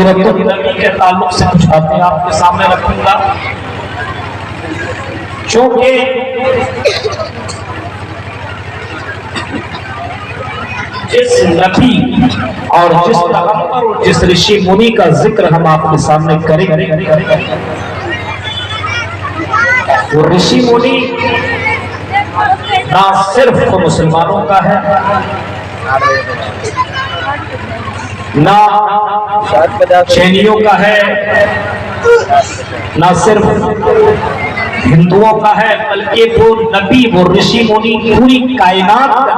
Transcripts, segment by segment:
نبی کے تعلق سے کچھ باتیں آپ کے سامنے رکھوں گا، چونکہ جس نبی اور جس پیغمبر اور جس رشی منی کا ذکر ہم آپ کے سامنے کریں وہ رشی منی نہ صرف مسلمانوں کا ہے، نہ چینیوں کا ہے، نہ صرف ہندوؤں کا ہے، بلکہ وہ نبی وہ رشی منی پوری کائنات کا،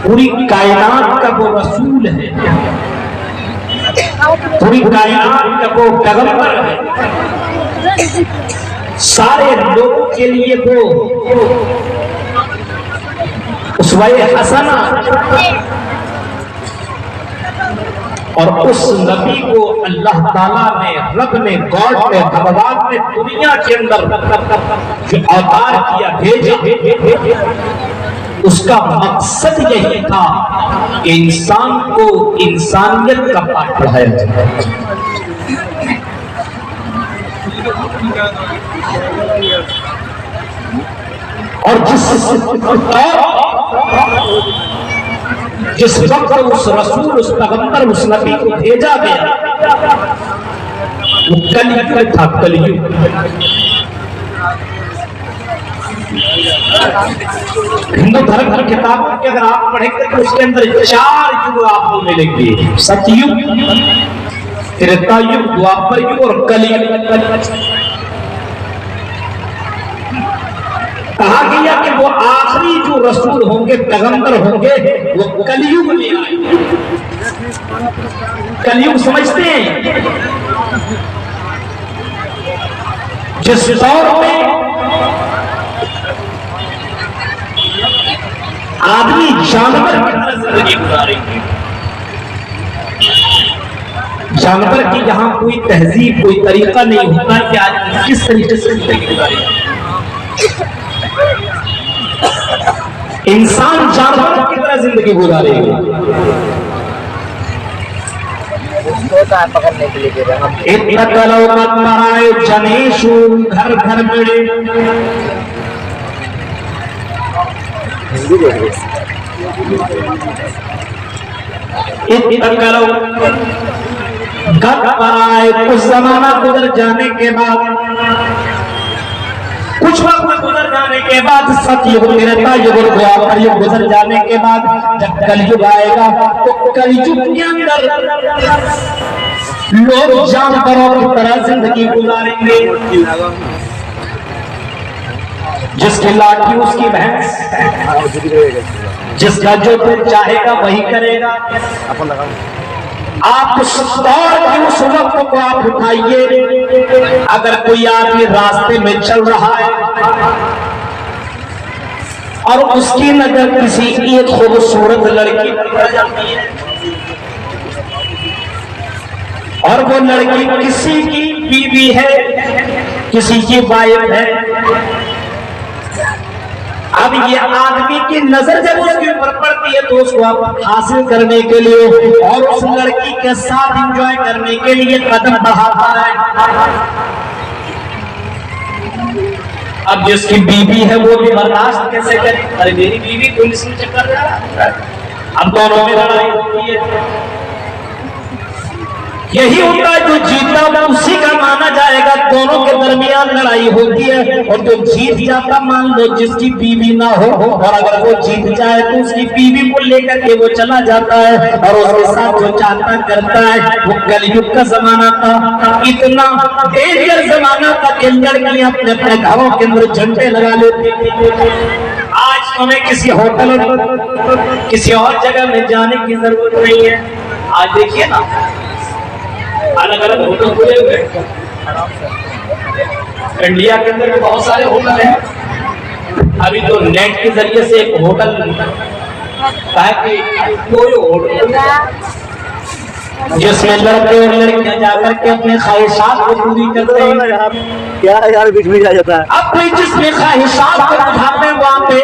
پوری کائنات کا وہ رسول ہے، پوری کائنات کا وہ پیغمبر ہے، سارے لوگوں کے لیے وہ اسوہ حسنہ، اور اس نبی کو اللہ تعالیٰ نے رب نے گاڈ نے بھگوان نے دنیا کے اندر جو اوتار کیا بھیجا، اس کا مقصد یہی تھا کہ انسان کو انسانیت کا پاٹھ پڑھایا جائے۔ اور جس وقت اس رسول اس پیغمبر اس نبی کو بھیجا گیا وہ کلیگ تھا، کلیگ۔ ہندو دھرم کی کتابوں کے اگر آپ پڑھیں گے تو اس کے اندر 4 یگ آپ کو ملیں گے، ستیہ یگ، تریتا یگ، دوپر یگ اور کلیگ۔ کہا گیا کہ وہ آخری جو رسول ہوں گے پیغمبر ہوں گے وہ کلیگ میں آئیں گے۔ کلیگ سمجھتے ہیں؟ جس دور میں آدمی جانور کی طرح زندگی گزاریں گے، جانور کی یہاں کوئی تہذیب کوئی طریقہ نہیں ہوتا کہ آج کس طریقے سے زندگی گزاریں گے۔ انسان جانور کی طرح زندگی گزارے گا۔ اتقلو مترائے جنیشو گھر گھر مڑے، اتقلو گھر پر آئے، کچھ زمانہ گزر جانے کے بعد، کچھ وقت گزر جانے کے بعد، ستیہ یگ تریتا یگ اور دوپر یگ گزر جانے کے بعد جب کلیگ آئے گا تو کلیگ کے اندر لوگ جانوروں کی طرح زندگی گزاریں گے، جس کی لاٹھی اس کی بھینس، جس کا جو دل چاہے گا وہی کرے گا۔ آپ اس دور کی اس وقت کو آپ اٹھائیے، اگر کوئی آدمی راستے میں چل رہا ہے اور اس کی نظر کسی ایک خوبصورت لڑکی پر پڑ جاتی ہے اور وہ لڑکی کسی کی بیوی ہے، کسی کی وائف ہے، اب یہ آدمی کی نظر جب اس کے اوپر پڑتی ہے تو اس کو حاصل کرنے کے لیے اور اس لڑکی کے ساتھ انجوائے کرنے کے لیے قدم بڑھاتا ہے۔ اب جس کی بیوی ہے وہ بھی برداشت کیسے کرے؟ ارے میری بیوی تو اس میں چکر رہا ہے، اب دونوں میں لڑائی ہوتی ہے۔ یہی ہوتا ہے جو جیتا وہ اسی کا مانا جائے گا، دونوں کے درمیان لڑائی ہوتی ہے اور جو جیت جاتا مان لو جس کی بیوی نہ ہو، اور اگر وہ جیت جائے تو اس کی بیوی کو لے کر کے وہ چلا جاتا ہے اور اس کے ساتھ جو چاہتا کرتا ہے۔ وہ کلیگ کا زمانہ تھا، اتنا ڈینجر زمانہ تھا کہ لڑکیاں اپنے اپنے گھروں کے اندر جھنڈے لگا لیتی تھی۔ آج ہمیں کسی ہوٹل کسی اور جگہ میں جانے کی ضرورت نہیں ہے۔ آج دیکھیے نا الگ الگ ہوٹل کھلے ہوئے، انڈیا کے اندر بھی بہت سارے ہوٹل ہیں۔ ابھی تو نیٹ کے ذریعے سے ایک ہوٹل کہا کہ کوئی ہوٹل جس میں لڑکے اور لڑکیاں جا کر کے اپنے خواہشات کو پوری کرتے ہیں، کیا یار بیچ میں جا جاتا ہے۔ اب کوئی جس میں خواہشات کو بڑھانے वहाँ पे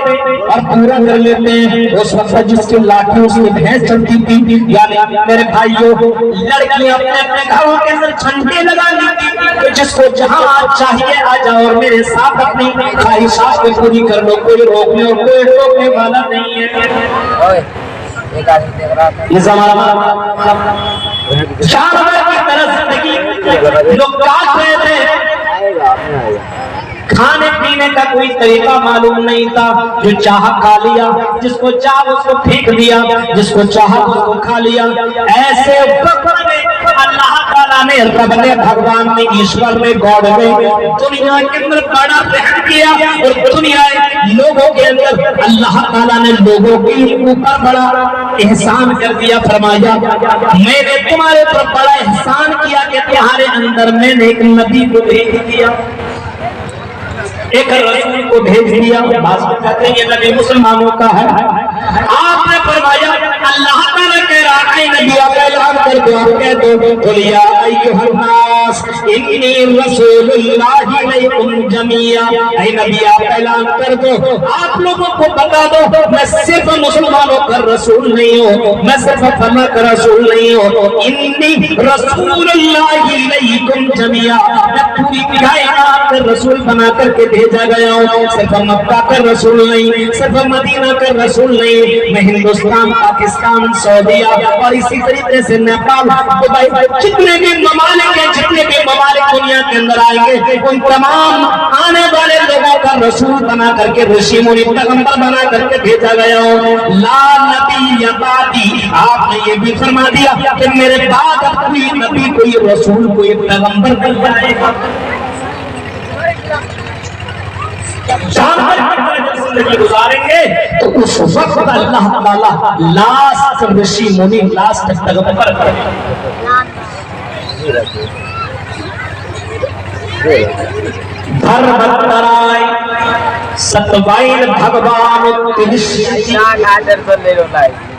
और पूरा कर लेते हैं। उस वक्त जिसकी लाठी उसकी भैंस चलती थी, यानी मेरे भाइयों लड़कियां अपने अपने घरों के अंदर झंडे लगा लेती थी, जिसको जहाँ चाहिए आ जाओ और मेरे साथ अपनी ख्वाहिशात को पूरी कर लो, कोई रोकने और कोई रोकने वाला नहीं है। ये जमाना जानवर की तरह जिंदगी लोग काट रहे थे, खाने पीने का कोई तरीका मालूम नहीं था, जो चाहा खा लिया, जिसको चाहा उसको फेंक दिया, जिसको चाहा उसको खा लिया। ऐसे वक्त में अल्लाह ताला ने, रब ने, भगवान ने, ईश्वर ने, गॉड ने दुनिया के अंदर बड़ा रहम किया और दुनिया लोगों के अंदर अल्लाह ताला ने लोगों के ऊपर बड़ा एहसान कर दिया। फरमाया मैंने तुम्हारे ऊपर बड़ा एहसान किया कि तुम्हारे अंदर मैंने एक नबी को भेज दिया, एक रसूल को भेज दिया। कहते हैं ये नबी मुसलमानों का है। आपने फरमाया अल्लाह ताला कह रहा है नबी आप ऐलान कर दो, आप कह दो कुलिया अय्युहन्नास इन्नी रसूलुल्लाहि इलैकुम जमीआ। ऐ नबी आप ऐलान कर दो, आप लोगों को बता दो मैं सिर्फ मुसलमानों का रसूल नहीं हूँ, मैं सिर्फ अल्लाह का रसूल नहीं हूँ। इन्नी रसूलुल्लाहि इलैकुम जमीआ, मैं पूरी कायनात का रसूल बना करके भेजा गया हूँ। सिर्फ मक्का का रसूल नहीं, सिर्फ मदीना का रसूल नहीं, मैं हिंदुस्तान, पाकिस्तान, सऊदीया और इसी तरीके से नेपाल, दुबई, जितने भी ममालिक हैं, जितने भी ममालिक दुनिया के अंदर आएंगे, उन तमाम आने वाले लोगों का रसूल बना करके, ऋषि मुनि पैगंबर बना करके भेजा गया हूँ। ला नबी यबादी, आपने ये भी फरमा दिया कि मेरे बाद अब कोई नबी, कोई रसूल, कोई पैगंबर नहीं आएगा। जिंदगी गुजारेंगे तो उस वक्त अल्लाह ताला लास्ट ऋषि मुनि, लास्ट पैगंबर धर्मतराय सतवाइन भगवान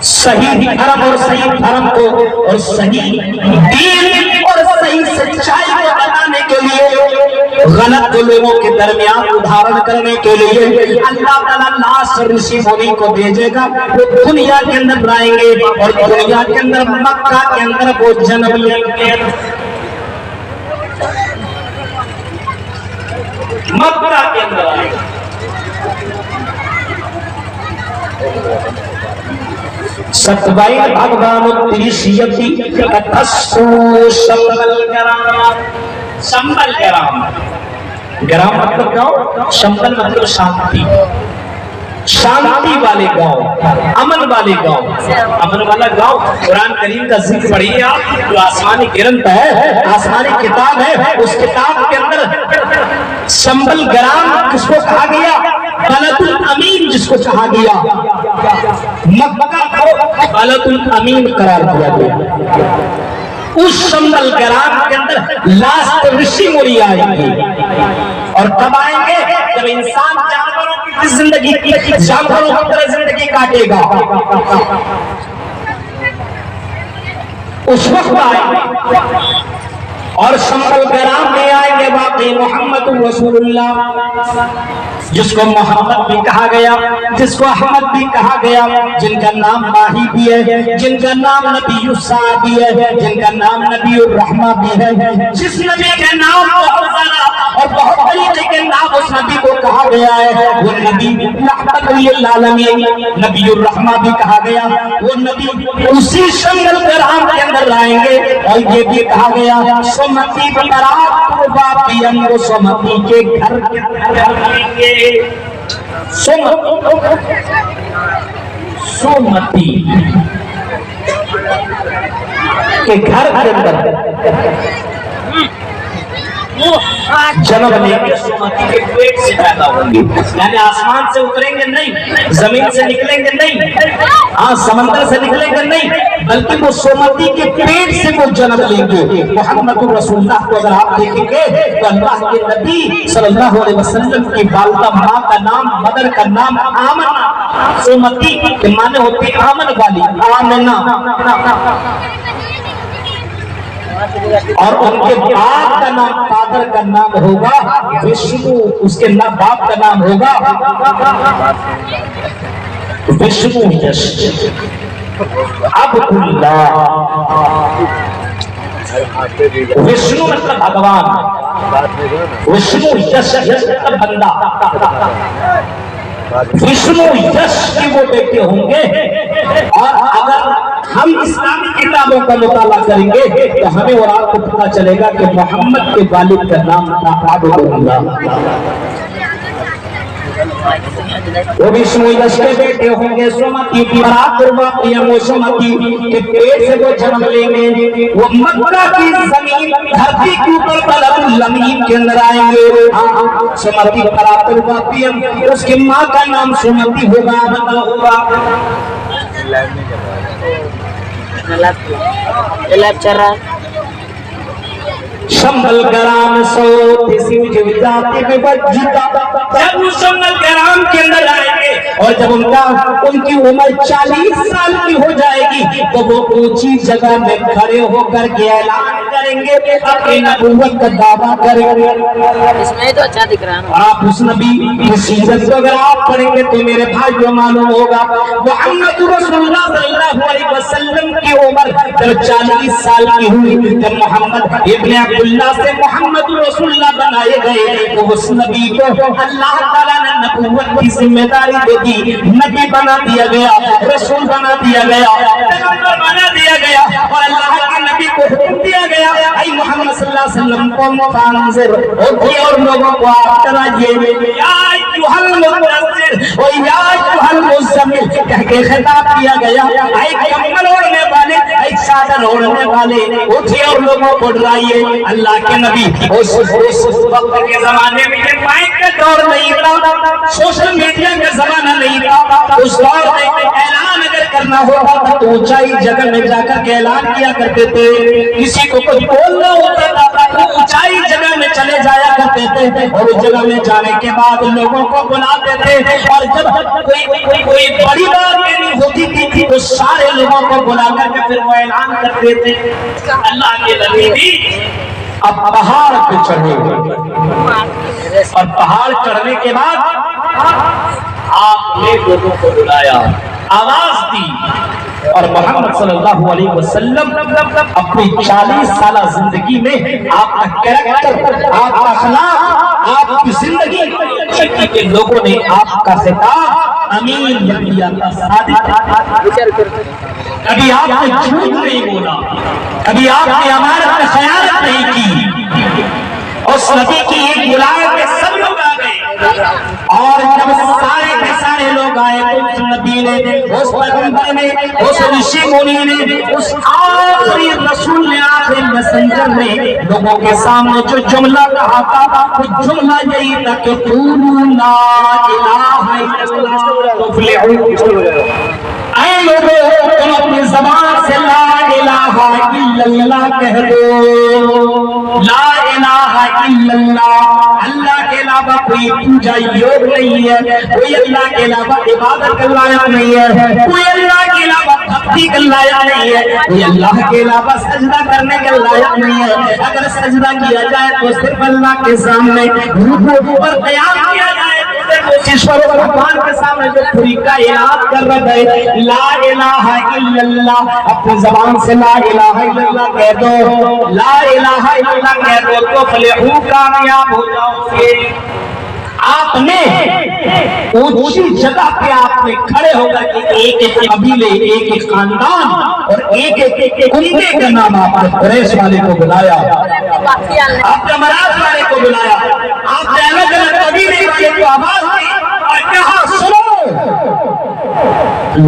सही धर्म और सही धर्म को और सही दीन और सही सच्चाई को बताने के लिए, गलत लोगों के दरमियान उदाहरण करने के लिए अल्लाह ताला लास्ट ऋषि मुनि को भेजेगा। वो दुनिया के अंदर आएंगे और दुनिया के अंदर मक्का के अंदर वो जन्म लेंगे। मक्का के अंदर आएंगे। सतवाइन भगवान त्रिशियति कथस्सु संबल ग्राम, ग्राम मतलब गांव, संबल मतलब शांति, शांति वाले गांव, अमन वाले गांव, अमन वाला गांव। कुरान करीम का जिक्र पढ़िए आप, जो आसमानी ग्रंथ है, आसमानी किताब है, उस किताब के अंदर संबल ग्राम किसको कहा गया? बलदुल अमीन जिसको कहा गया, मक्का को बलदुल अमीन करार दिया गया। उस संबल ग्राम के अंदर लास्ट ऋषि मुनि आएंगे। और कब आएंगे? जब इंसान जानवरों की जिंदगी, जानवरों की तरह जिंदगी काटेगा, उस वक्त आएंगे। और संबल ग्राम में आएंगे वाकई मोहम्मद रसूलुल्लाह, जिसको मोहम्मद भी कहा गया, जिसको अहमद भी कहा गया, जिनका नाम माही भी है, जिनका नाम नबी यूसा भी है, जिनका नाम नबी रहमा भी है। जिस नबी के नाम बहुत सारा और बहुत तरीके के नाम उस नबी को कहा गया है, वो नबी रहमत लिल आलमीन, नबी रहमा भी कहा गया। वो नबी उसी संबल ग्राम के अंदर आएंगे। और ये भी कहा गया सोमती सोमती के घर के अंदर आएंगे। सोमती के घर के अंदर जन्म लेंगे, सोमती के पेट से पैदा होंगे। यानी आसमान से उतरेंगे नहीं, जमीन से निकलेंगे नहीं, हाँ समंदर से निकलेंगे नहीं, बल्कि वो सोमती के पेट से वो जन्म लेंगे। मोहम्मद रसूलुल्लाह को अगर आप देखेंगे तो अल्लाह के नबी सल्लल्लाहु अलैहि वसल्लम की वालिदा माँ का नाम, मदर का नाम आमना। सोमती के माने होते आमन वाली, आमना। اور ان کے باپ کا نام فادر کا نام ہوگا وشنو، اس کے باپ کا نام ہوگا وشنو یش عبداللہ۔ وشنو مطلب بھگوان، وشنو یش مطلب بندہ، وشنو یش کے وہ بیٹے ہوں گے۔ اور اگر ہم اسلامی کتابوں کا مطالعہ کریں گے تو ہمیں اور آپ کو پتہ چلے گا کہ محمد کے والد کا نام تھا عبداللہ۔ وہ بھی وشنو کے بیٹے ہوں گے سمتی کی سمتی کے پیٹ سے وہ جنم لیں گے، وہ مکہ کی زمین دھرتی کے اوپر بلد الامین کے اندر آئیں گے۔ سمتی اس کی ماں کا نام سمتی ہوگا۔ شمبل گرام سو تیسی جاتی میں بجتا، جب وہ شمبل گرام کے اندر آئیں گے اور جب ان کی عمر 40 سال کی ہو جائے گی تو وہ اونچی جگہ میں کھڑے ہو کر کے اعلان کریں گے کہ اپنی نبوت کا دعویٰ کریں گے۔ اس میں تو اچھا دکھ رہا ہے، آپ اس نبی کی سیرت کو اگر آپ پڑھیں گے تو میرے بھائیوں معلوم ہوگا محمد رسول اللہ صلی اللہ علیہ وسلم کی عمر جب 40 سال کی ہوئی، جب محمد ابن عبداللہ سے محمد رسول اللہ بنائے گئے تو اس نبی کو اللہ تعالیٰ نے نبوت کی ذمہ داری دے دی، نبی بنا دیا گیا، رسول بنا دیا گیا، پیغمبر بنا دیا گیا، اور اللہ کے نبی کو حکم دیا گیا اے محمد صلی اللہ علیہ وسلم کو فانذر اور لوگوں کو آپ ڈرائیے، یا ایھا المدثر و یا ایھا المزمل کہہ کے خطاب کیا گیا، اے کمبل اوڑھنے والے، اے چادر اوڑھنے والے، اٹھیے اور لوگوں کو ڈرائیے۔ اللہ کے نبی اس وقت کے زمانے میں یہ مائک کا دور نہیں تھا، سوشل میڈیا کا زمانہ نہیں تھا، اس دور میں اعلان اگر کرنا ہوتا تھا تو اونچائی جگہ میں جا کر کے اعلان کیا کرتے تھے، کسی کو کچھ بولنا ہوتا تھا تو اونچائی جگہ میں چلے جایا کرتے تھے، اور اس جگہ میں جانے کے بعد لوگوں کو بلاتے تھے، اور جب کوئی بڑی بات کہنی ہوتی تھی تو سارے لوگوں کو بلا کر کے پھر وہ اعلان کرتے تھے۔ اللہ کے نبی بھی اب پہاڑ پہ چڑھے، اور پہاڑ چڑھنے کے بعد آپ نے لوگوں کو بلایا، آواز دی، اور محمد صلی اللہ علیہ وسلم اپنی 40 سالہ زندگی میں آپ کا کریکٹر، آپ کا اخلاق، آپ کی زندگی کہ لوگوں نے آپ کا خطاب امین لیا تھا، صادق، کبھی آپ نے جھوٹ نہیں بولا، کبھی آپ نے امانت میں خیانت نہیں کی۔ اس نبی کی ایک ملائم میں سب لوگ آ گئے، اور جب سارے کے سارے لوگ آئے تو اس نبی نے، اس پیغمبر نے، اس رشی منی نے، اس آخری رسول نے، آخری میسنجر نے لوگوں کے سامنے جو جملہ کہا تھا وہ جملہ یہی تھا کہ قولوا لا الہ الا اللہ تفلحوا۔ اے لوگوں تم اپنی زبان سے لا الہ الا اللہ کہہ دو، لا الہ الا اللہ، اللہ کے علاوہ کوئی پوجا یوگ نہیں ہے، کوئی اللہ کے علاوہ عبادت کا لائق نہیں ہے، کوئی اللہ کے علاوہ بھکتی کا لائق نہیں ہے، کوئی اللہ کے علاوہ سجدہ کرنے کا لائق نہیں ہے۔ اگر سجدہ کیا جائے تو صرف اللہ کے سامنے، رکوع پر قیام کیا جائے ایشور بھگوان کے سامنے جو پوری کائنات کر رہا ہے، لا الہ الا اللہ، اپنی زبان سے لا الہ الا اللہ کہہ دو، لا الہ الا اللہ کہہ دو تو فلحوا، کامیاب ہو جاؤ گے۔ آپ نے اونچی جگہ پہ آپ نے کھڑے ہو کر ایک ایک قبیلے، ایک ایک خاندان اور ایک ایک کنبے کا نام آپ نے قریش والے کو بلایا، آپ نے مراد والے کو بلایا، آپ نے الگ الگ قبیلے والے کو آواز دی اور کہا سنو۔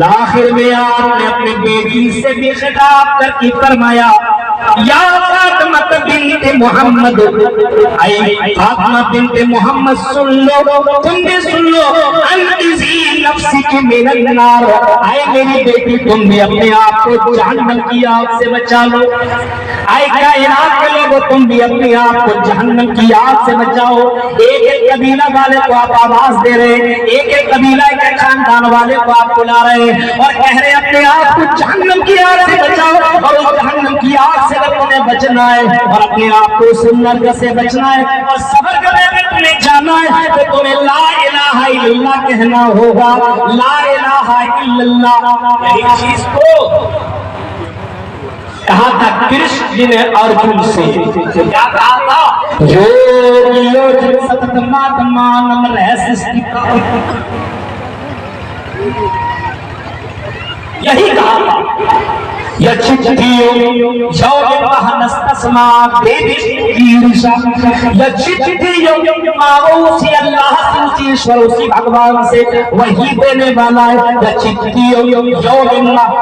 آخر میں آپ نے اپنی بیٹی سے بھی خطاب کر کے فرمایا، یا فاطمہ بنت محمد، اے فاطمہ بنت محمد سن لو، تم بھی سن لو، انقذی نفسک من النار، اے میری بیٹی تم بھی اپنے آپ کو جہنم کی آگ سے بچا لو، اے کائنات کے لوگوں تم بھی اپنے آپ کو جہنم کی آگ سے بچاؤ۔ ایک ایک قبیلہ والے کو آپ آواز دے رہے ہیں، ایک ایک قبیلہ کے خاندان والے کو آپ بلا رہے ہیں اور کہہ رہے ہیں اپنے آپ کو جہنم کی آگ سے بچاؤ، اور اس جہنم کی آگ سے اگر تمہیں बचना है और अपने आप को सुन्नत से बचना है और सबर करने में तुम्हें जाना है तो तुम्हें ला इलाहा इल्लल्लाह कहना होगा। ला इलाहा इल्लल्लाह यही चीज को कहा था कृष्ण ने अर्जुन से। क्या कहा था? सततमात्मानम रहस्यस्तिका, यही कहा था। भगवान से वही देने वाला है।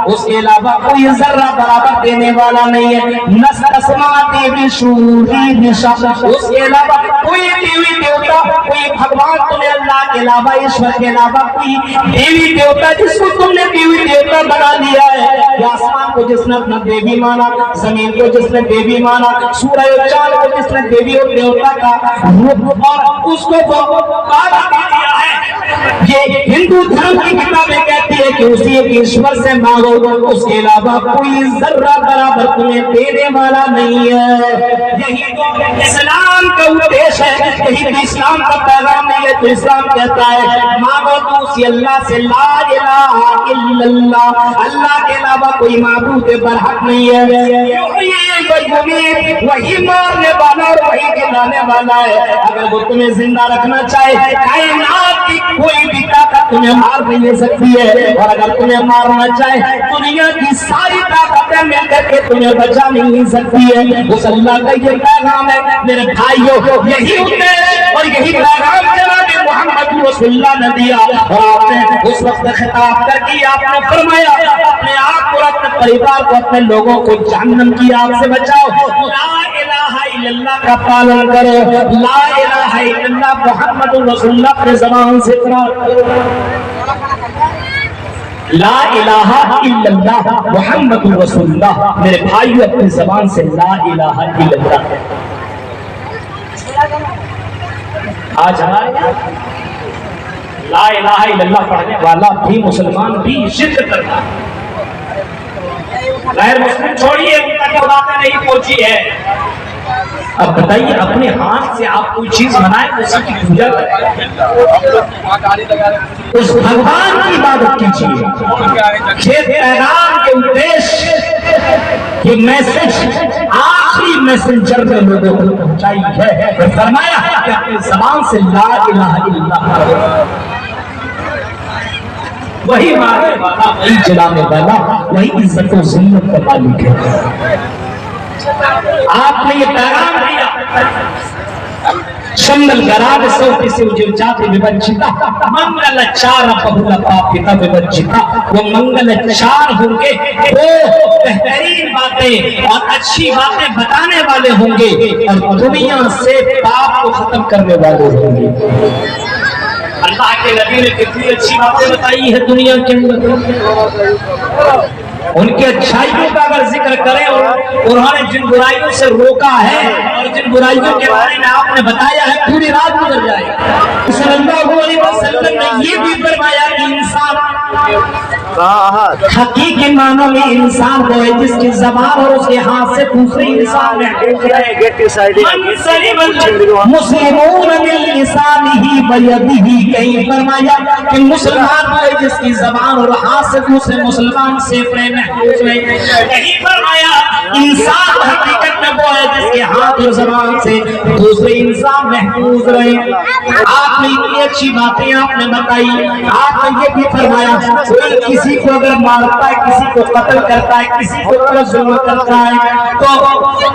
उसके अलावा कोई जर्रा बराबर देने वाला नहीं है। उसके अलावा कोई देवी देवता, कोई भगवान तुम्हें अल्लाह के अलावा, ईश्वर के अलावा कोई देवी देवता जिसको तुमने देवी देवता बना लिया है। आसमान को जिसने अपना देवी माना, जमीन को जिसने देवी माना, सूरज और चांद को जिसने देवी और देवता का रूप और उसको बाबा दे दिया है। ये हिंदू धर्म की किताबें कहती है कि उसी एक ईश्वर से मांगो, उसके अलावा कोई जर्रा बराबर तुम्हें देने वाला नहीं है। यही तो इस्लाम का उद्देश्य है, यही तो इस्लाम का पैगाम नहीं है। तो इस्लाम कहता है मांगो तो उसी अल्लाह से, ला इलाहा इल्लल्लाह, अल्लाह के अलावा कोई माबूद बरहक नहीं है। वही मारने वाला और वही गिराने वाला है। अगर वो तुम्हें जिंदा रखना चाहे, कायनात की कोई भी ताकत तुम्हें मार नहीं सकती है। और अगर तुम्हें मारना चाहे, दुनिया की सारी ताकतें मिलकर के तुम्हें बचा नहीं सकती है। उस अल्लाह का ये पैगाम है मेरे भाइयों, यही उद्देश्य और यही पैगाम जनाब मोहम्मद रसूलुल्लाह ने दिया। और आपने उस वक्त खिताब करके आपने फरमाया अपने आप को, अपने परिवार को, अपने लोगों को जहन्नम की आग से बचाओ। ला इलाहा इल्लल्लाह का पालन करो। ला इलाहा इल्लल्लाह मोहम्मद रसूलुल्लाह अपने ज़बान से इकरार करो। ला इलाहा इल्लल्लाह मोहम्मद रसूलुल्लाह, मेरे भाइयों अपनी ज़बान से ला इलाहा इल्लल्लाह। आज हमारे ला इलाहा इल्लल्लाह पढ़ने वाला भी मुसलमान भी जिद करता है। गैर मुस्लिम छोड़िए, उनका तो बातें नहीं पहुंची है। अब बताइए अपने हाथ से आप कोई चीज बनाए, उसी की पूजा करें, उस भगवान की इबादत कीजिए। ये पैगाम के उद्देश्य, ये मैसेज आखिरी मैसेंजर ने लोगों को पहुंचाई है। फरमाया है कि अपनी ज़बान से ला इलाहा इल्लल्लाह, वही मारने वाला, वही जलाने वाला, वही इज्जत और जिल्लत का मालिक है। आपने ये पैगाम दिया, शंगल गराब सौती से जाति विवंचिता, मंगल चार बहुल पापिता विवंचिता। वो मंगल चार होंगे, वो बेहतरीन बातें और अच्छी बातें बताने वाले होंगे और दुनिया से पाप को खत्म करने वाले होंगे। अल्लाह के नबी ने कितनी अच्छी बातें बताई है दुनिया के अंदर। उनकी अच्छाइयों का अगर जिक्र करें और उन्होंने जिन बुराइयों से रोका है और जिन बुराइयों के बारे में आपने बताया है, पूरी रात गुजर जाएगी। सल्लल्लाहु अलैहि वसल्लम ने ये भी फरमाया कि इंसान हकीकी मानों में इंसान वो है जिसकी ज़बान और उसके हाथ से दूसरे इंसान में मुस्लिमून बिल लिसानिही व यदिही, कहीं फरमाया कि मुसलमान वो है जिसकी ज़बान और हाथ से दूसरे मुसलमान से प्रेम महफूज रहे। यही फरमाया इंसान हकीकत में वो है जिसके हाथ और ज़बान से दूसरे इंसान महफूज रहे। आपने इतनी अच्छी बातें आपने बताई। आपने ये भी फरमाया किसी को अगर मारता है, किसी को कत्ल करता है, किसी को जुल्म करता है, तो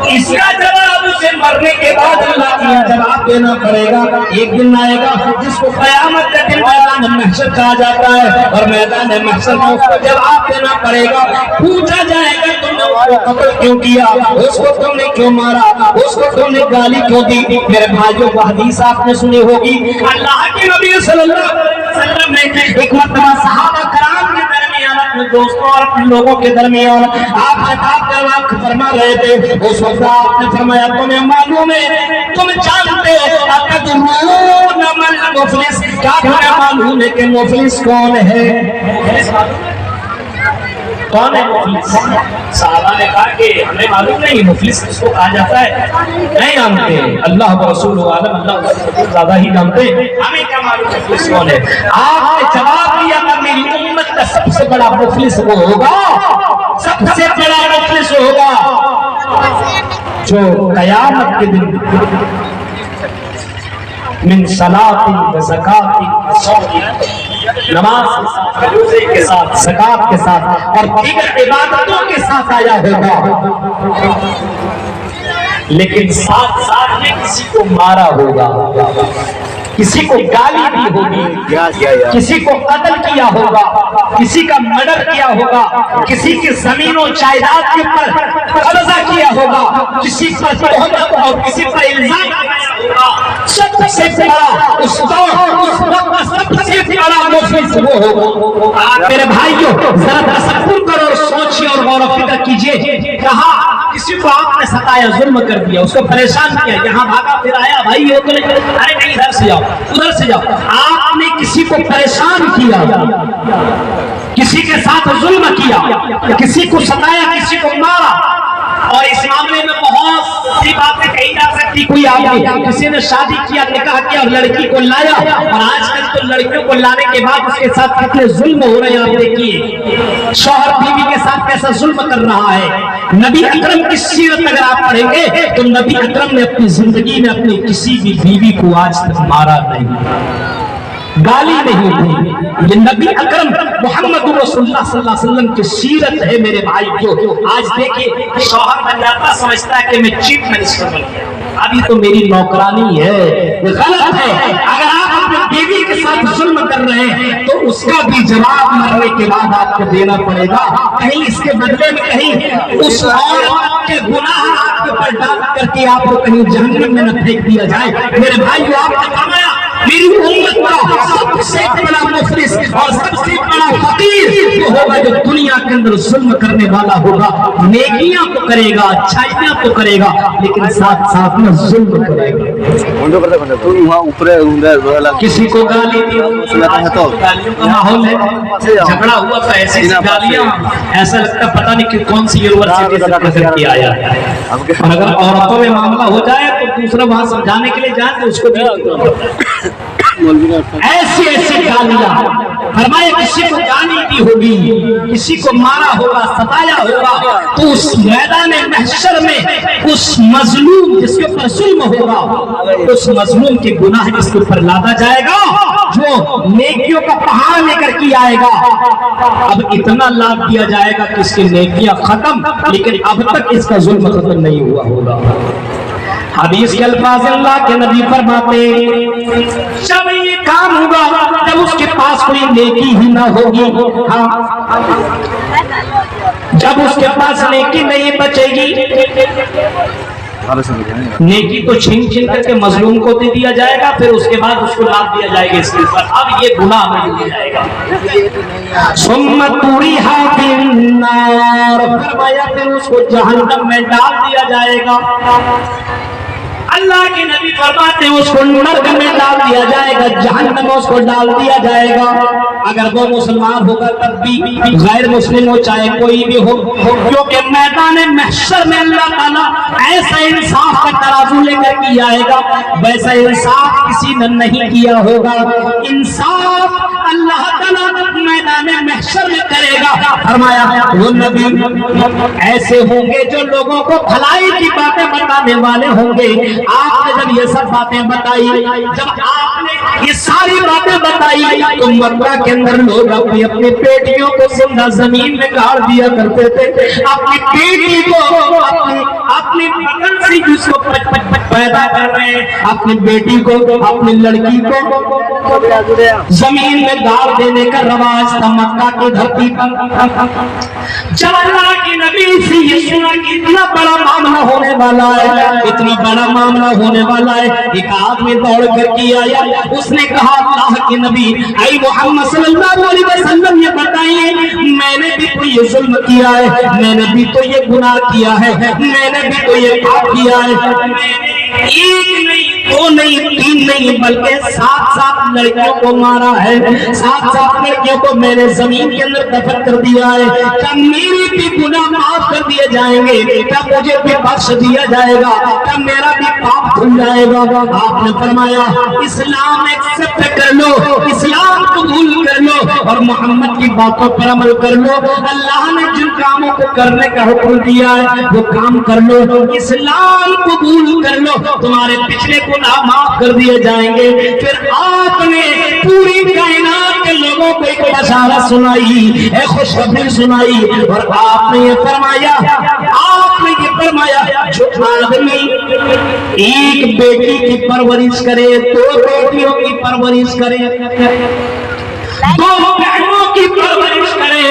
इसका जवाब उसे मरने के बाद अल्लाह का जवाब देना पड़ेगा। एक दिन आएगा जिसको क़यामत के दिन मैदान महशर कहा जाता है और मैदान महशर में उसको जवाब देना पड़ेगा। पूछा जाएगा तुमने उसको कत्ल क्यों किया, उसको तुमने क्यों मारा, उसको तुमने गाली क्यों दी। मेरे भाइयों को हदीस आपने सुनी होगी, अल्लाह के नबी सल्लल्लाहु अलैहि वसल्लम ने एक मर्तबा सहाबा कराम के दरमियान, अपने दोस्तों और अपने लोगों के दरमियान आप खिताब फरमा रहे थे। उस वक्त आपने फरमाया तुम्हें मालूम है, तुम जानते हो मुफलिस, क्या तुम्हें मालूम है कि मुफलिस कौन है? کون ہے مفلس؟ صحابہ نے کہا کہ ہمیں معلوم نہیں مفلس کس کو کہا جاتا ہے، نہیں جانتے، اللہ و رسول عالم، اللہ و رسول زیادہ ہی جانتے، ہمیں کیا معلوم مفلس کون ہے؟ آپ نے جواب دیا کہ میری امت کا سب سے بڑا مفلس وہ ہوگا، سب سے بڑا مفلس ہوگا جو قیامت کے دن من صلاۃ و زکات و صوم، نماز روزے کے ساتھ، زکات کے ساتھ اور دیگر عبادتوں کے ساتھ آیا ہوگا، لیکن ساتھ ساتھ میں کسی کو مارا ہوگا، کسی کو گالی دی ہوگی، کسی کو قتل کیا ہوگا، کسی کا مرڈر کیا ہوگا، کسی کی زمین و جائیداد کے اوپر قبضہ کیا ہوگا، کسی پر تہمت اور کسی پر الزام لگایا ہوگا، سب سے بڑا اس دور اس وقت سب سے بڑا مفلس وہ ہوگا۔ میرے بھائیو ذرا تصور کرو اور سوچیے اور غور و فکر کیجئے، کہا کسی کو آپ نے ستایا، ظلم کر دیا، اس کو پریشان کیا، یہاں بھاگا پھر آیا، بھائی ہو تو نہیں، ارے نہیں ادھر سے جاؤ ادھر سے جاؤ، آپ نے کسی کو پریشان کیا، کسی کے ساتھ ظلم کیا، کسی کو ستایا، کسی کو مارا، اور اس معاملے میں بہت سی باتیں کہی جا سکتی، کوئی آدمی کسی نے شادی کیا، نکاح کیا اور لڑکی کو لایا، اور آج کل تو لڑکیوں کو لانے کے بعد اس کے ساتھ کتنے ظلم ہو رہے ہیں، آپ دیکھیے شوہر بیوی کے ساتھ کیسا ظلم کر رہا ہے۔ نبی اکرم کی سیرت اگر آپ پڑھیں گے تو نبی اکرم نے اپنی زندگی میں اپنی کسی بھی بیوی کو آج تک مارا نہیں، گالی نہیں دی، یہ نبی اکرم محمد رسول اللہ صلی اللہ علیہ وسلم کی سیرت ہے میرے بھائیو۔ آج دیکھیں شوہر بن جاتا سمجھتا ہے کہ میں چیف منسٹر بن گیا، ابھی تو میری نوکرانی ہے، یہ غلط ہے۔ اگر آپ اپنی بیوی کے ساتھ ظلم کر رہے ہیں تو اس کا بھی جواب مرنے کے بعد آپ کو دینا پڑے گا، کہیں اس کے بدلے میں کہیں اس عورت کے گناہ آپ کے اوپر ڈال کر کے آپ کو کہیں جہنم میں نہ پھینک دیا جائے۔ میرے بھائیو آپ نے فرمایا میری امت کا سب سے بڑا مفلس اور سب سے بڑا فقیر وہ ہوگا جو دنیا کے اندر ظلم کرنے والا ہوگا، نیکیاں تو کرے گا، اچھائیاں تو کرے گا، لیکن ساتھ ساتھ میں ظلم کرے گا۔ کسی کو گالی دی، گالیوں کا ماحول ہے، جھگڑا ہوا تو ایسی گالیاں، ایسا لگتا پتہ نہیں کہ کون سی یونیورسٹی سے پڑھ کے آیا ہے۔ اور اگر عورتوں میں معاملہ ہو جائے تو دوسرا وہاں سمجھانے کے لیے جائیں تو اس کو بھی ایسی ایسی گالیاں، فرمایا کسی کو گالی دی ہوگی، کسی کو مارا ہوگا، ستایا ہوگا، تو اس میدان محشر میں اس مظلوم جس کے اوپر ظلم ہوگا، اس مظلوم کے گناہ جس کے اوپر لادا جائے گا، جو نیکیوں کا پہاڑ لے کر کے آئے گا، اب اتنا لاد دیا جائے گا کہ اس کی نیکیاں ختم، لیکن اب تک اس کا ظلم ختم نہیں ہوا ہوگا۔ حدیث کے الفاظ اللہ کے نبی فرماتے جب یہ کام ہوگا جب اس کے پاس کوئی نیکی ہی نہ ہوگی، جب اس کے پاس نیکی نہیں بچے گی، نیکی تو چھین چھین کر کے مظلوم کو دے دیا جائے گا، پھر اس کے بعد اس کو لاد دیا جائے گا اس کے اوپر، اب یہ گناہ میں دیا جائے گا۔ ثم طرح فی النار، فرمایا پھر اس کو جہنم میں ڈال دیا جائے گا۔ اللہ کے نبی فرماتے ہیں اس کو نرک میں ڈال دیا جائے گا، جہنم میں اس کو ڈال دیا جائے گا۔ اگر وہ مسلمان ہوگا تب بھی، غیر مسلم ہو چاہے کوئی بھی ہو، کیونکہ میدان محشر میں اللہ تعالیٰ ایسا انصاف کا ترازو لے کر کے آئے گا، ویسا انصاف کسی نے نہیں کیا ہوگا۔ انصاف اللہ تعالیٰ میدان محشر میں کرے گا۔ فرمایا وہ نبی ایسے ہوں گے جو لوگوں کو بھلائی کی باتیں بتانے والے ہوں گے۔ آپ نے جب یہ سب باتیں بتائی، جب آپ نے یہ ساری باتیں بتائی تو مکہ کے اندر لوگ اپنی بیٹیوں کو زندہ زمین میں گاڑ دیا کرتے تھے، اپنی بیٹی کو اپنی بطن سے جس کو پیدا کر رہے ہیں، اپنی بیٹی کو اپنی لڑکی کو زمین میں گاڑ دینے کا رواج تھا مکہ کی دھرتی پر۔ جب اللہ کے نبی سے یہ سنا کہ اتنا بڑا معاملہ ہونے والا ہے، اتنا بڑا معاملہ ہونے والا ہے، ایک آدمی دوڑ کر کے آیا، اس نے کہا اللہ کے نبی اے محمد صلی اللہ علیہ وسلم یہ بتائیے میں نے بھی تو یہ ظلم کیا ہے، میں نے بھی تو یہ گناہ کیا ہے، میں نے بھی تو یہ پاپ کیا ہے، میں نے ایک نہیں दो नहीं, तीन नहीं, बल्कि 7 लड़कियों को मारा है, 7 लड़कियों को मैंने जमीन के अंदर दफन कर दिया है। क्या मेरे भी गुनाह माफ कर दिए जाएंगे? क्या मुझे भी बख्श दिया जाएगा? क्या मेरा भी पाप धुल जाएगा? आपने फरमाया इस्लाम एक्सेप्ट कर लो, इस्लाम कबूल कर लो और मोहम्मद की बातों पर अमल कर लो। अल्लाह ने जिन कामों को करने का हुक्म दिया है वो काम कर लो, इस्लाम कबूल कर लो, तुम्हारे पिछले गुनाह माफ कर दिए जाएंगे। फिर आपने पूरी कायनात के लोगों को एक बशारत सुनाई, एक खुशखबरी सुनाई और आपने ये फरमाया, जो आदमी एक बेटी की परवरिश करे, 2 बेटियों की परवरिश करे, 2 बहनों की परवरिश करे,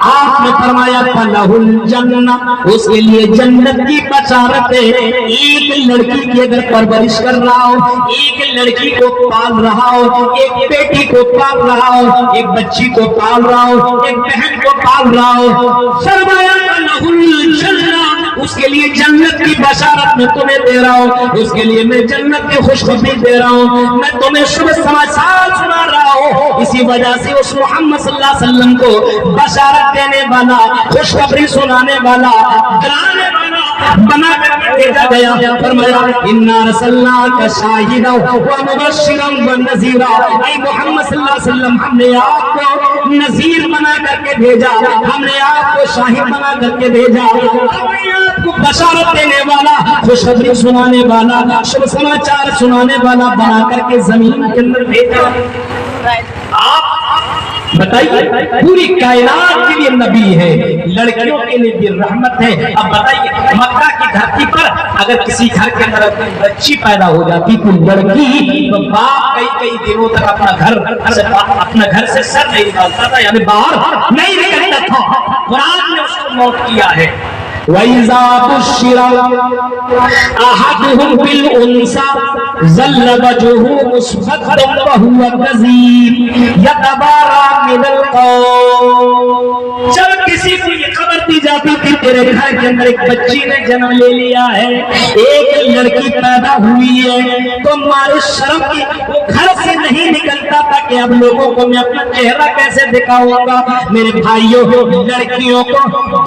आपने फरमाया फलहुल जन्ना, उसके लिए जन्नत की बशारत है। एक लड़की की अगर परवरिश कर रहा हो, एक लड़की को पाल रहा हो, एक बेटी को पाल रहा हो, एक बच्ची को पाल रहा हो, एक बहन को पाल रहा हो, फरमाया फलहुल जन्ना, उसके लिए जन्नत की बशारत मैं तुम्हें दे रहा हूँ, उसके लिए मैं जन्नत की खुशखबरी दे रहा हूँ, मैं तुम्हें शुभ समाचार सुना रहा हूँ। इसी वजह से उस मोहम्मद सल्लल्लाहु अलैहि वसल्लम को बशारत देने वाला, खुशखबरी सुनाने वाला, डराने वाला बना कर भेजा गया। फरमाया इन्ना रसलनाका शाहिदन व मुबश्शिरन व नज़ीरा, ऐ मोहम्मद सल्लल्लाहु अलैहि वसल्लम हमने आपको नज़ीर बना करके भेजा, हमने आपको शाहिद बना करके भेजा, आपको बशारत देने वाला, खुशखबरी सुनाने वाला, शुभ समाचार सुनाने वाला बना करके जमीन के अंदर भेजा। आप बताइए, पूरी कायनात के लिए नबी है, लड़कियों के लिए भी रहमत है। अब बताइए मक्का की धरती पर अगर किसी घर के अंदर बच्ची पैदा हो जाती तो लड़की, तो बाप कई दिनों तक अपना घर से सर नहीं निकालता था, यानी बाहर नहीं निकलता था। कुरान ने उसको मौत किया है। वैज़ा बुश्शिरा अहदुहुम बिल उन्सा ज़ल्ल वजहुहु मुस्वद्दन व हुवा कज़ीम यतबारा मिनल कौम। जब किसी को ये खबर दी जाती थी तेरे घर के अंदर एक बच्ची ने जन्म ले लिया है, एक लड़की पैदा हुई है, तो मारे शर्म की वो घर से नहीं निकलता था कि अब लोगों को मैं अपना चेहरा कैसे दिखाऊंगा। मेरे भाइयों, लड़कियों को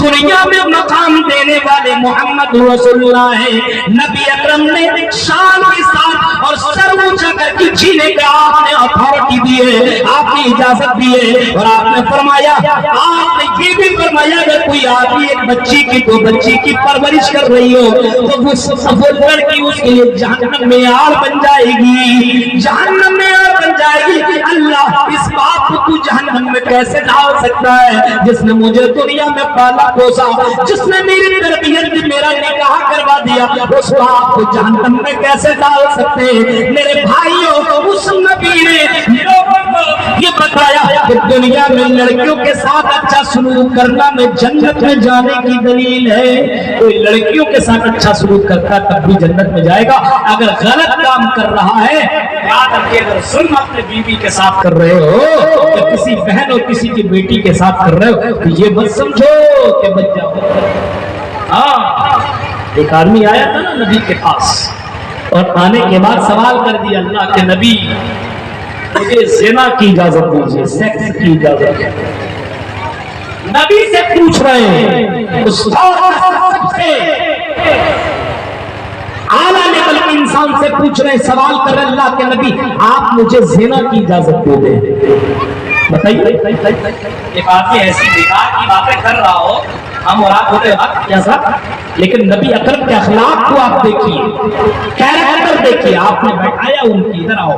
दुनिया में मकाम देने वाले मोहम्मद रसूलुल्लाह है। नबी अकरम ने शान के साथ और सर ऊंचा करके जीने का आपने अथॉरिटी दी है, आपने इजाजत दी है और आपने फरमाया, आपने ये भी फरमाया अगर कोई आदमी एक बच्ची की, 2 बच्ची की परवरिश कर रही हो तो वो लड़की उसके लिए जहन्नम में आग बन जाएगी, जहन्नम में आग बन जाएगी। अल्लाह इस बात को तू जहन्नम में कैसे डाल सकता है जिसने मुझे दुनिया में पाला पोसा, जिसने मेरी तरबियत की, मेरा निकाह करवा दिया, उस बात को जहन्नम में कैसे डाल सकते हैं? मेरे भाइयों, उस नबी ने लोगों को ये बताया कि दुनिया में लड़कियों के साथ अच्छा सलूक करना में जन्नत में जाने की दलील है। कोई लड़कियों के साथ अच्छा सलूक करता तब भी जन्नत में जाएगा। अगर गलत काम कर रहा है, याद रखिए, अगर जुल्म अपने बीवी के साथ कर रहे हो या किसी बहन और किसी की बेटी के साथ कर रहे हो तो ये मत समझो कि बच जाओ। हाँ, एक आदमी आया था ना नबी के पास और आने के बाद सवाल कर दिया, अल्लाह के नबी मुझे ज़िना की इजाजत दीजिए, सेक्स की इजाजत। नबी से पूछ रहे हैं, उस सबसे आला लेवल के इंसान से पूछ रहे, सवाल कर रहे, अल्लाह के नबी आप मुझे ज़िना की इजाजत दे दें। बताइए, एक आदमी ऐसी बेकार की बातें कर रहा हो, हम और आप होते वक्त कैसा, लेकिन नबी अकरम के अखलाक को आप देखिए, कैरेक्टर देखिए, आपने बैठाया उनकी, इधर आओ,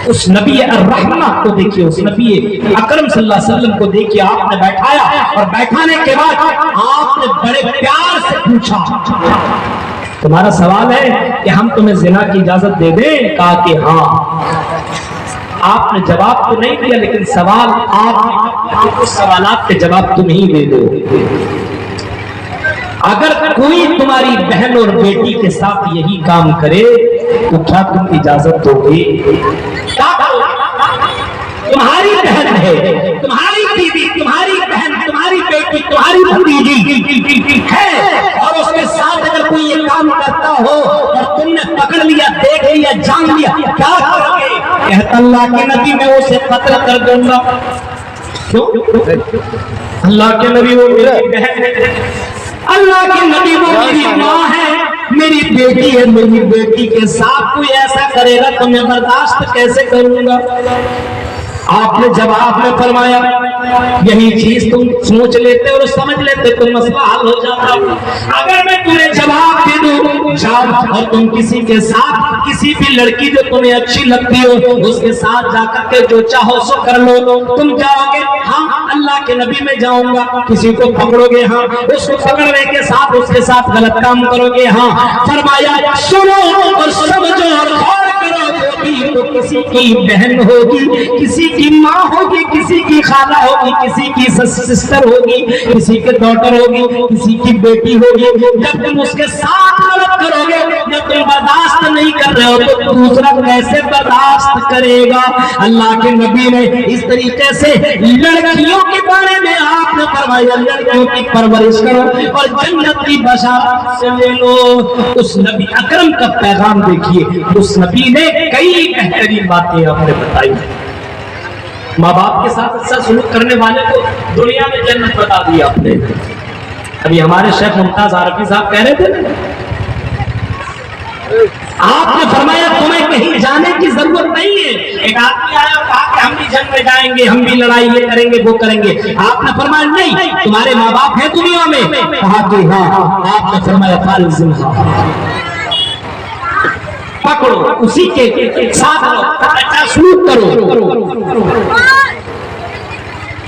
उस नबी अर्रहमा को देखिए, उस नबी अकरम सल्लल्लाहु अलैहि वसल्लम को देखिए, आपने बैठाया और बैठाने के बाद आपने बड़े प्यार से पूछा, तुम्हारा सवाल है कि हम तुम्हें ज़िना की इजाजत दे दें? कहा कि हाँ। आपने जवाब तो नहीं दिया, लेकिन सवाल आप उस सवालात के जवाब तुम ही दे दो। अगर कोई तुम्हारी बहन और बेटी के साथ यही काम करे तो क्या तुम इजाजत दोगे? तुम्हारी बहन है, तुम्हारी बीवी, तुम्हारी बहन, तुम्हारी बेटी, तुम्हारी भतीजी है और उसके साथ अगर कोई ये काम करता हो और तुमने पकड़ लिया, देख जान लिया क्या करोगे? कहता अल्लाह के नबी मैं उसे कत्ल कर दूंगा। क्यों? अल्लाह के नबी वो मेरी बहन है, अल्लाह के नबी वो मेरी माँ है, मेरी बेटी है, मेरी बेटी के साथ कोई ऐसा करेगा तो मैं बर्दाश्त कैसे करूंगा? आपने जवाब में फरमाया यही चीज तुम सोच लेते और समझ लेते तो मसला हल हो जाता। अगर मैं तुम्हें जवाब दे दूं जाओ और तुम किसी के साथ किसी भी लड़की जो तुम्हें अच्छी लगती हो उसके साथ जाकर के जो चाहो सो कर लो, तुम जाओगे हाँ अल्लाह के नबी में जाऊंगा, किसी को पकड़ोगे हाँ, उसको पकड़ने के साथ उसके साथ गलत काम करोगे हाँ। फरमाया सुनो और समझो और गौर करो, तो किसी की बहन होगी, किसी की माँ होगी, किसी की खाला होगी, किसी की सिस्टर होगी, किसी के डॉटर होगी, किसी की बेटी होगी। जब तुम उसके साथ गलत करोगे, जब तुम बर्दाश्त नहीं कर रहे हो तो दूसरा कैसे बर्दाश्त करेगा? अल्लाह के नबी ने इस तरीके से लड़कियों के बारे में आपने फरमाया लड़कियों की परवरिश करो और जन्नत की बशारत से ले लो। उस नबी अकरम का पैगाम देखिए, उस नबी ने कई बेहतरीन बातें आपने बताई। माँ बाप के साथ अच्छा सलूक करने वाले को दुनिया में जन्नत बता दी आपने। अभी हमारे शेख मुमताज आरफी साहब कह रहे थे आपने फरमाया तुम्हें कहीं जाने की जरूरत नहीं है। एक आदमी आया और कहा कि हम भी जंग में जाएंगे, हम भी लड़ाई ये करेंगे वो करेंगे। आपने फरमाया नहीं, तुम्हारे माँ बाप हैं दुनिया में? कहा कि हाँ। आपने फरमाया पकड़ो उसी के साथ अच्छा सलूक करो,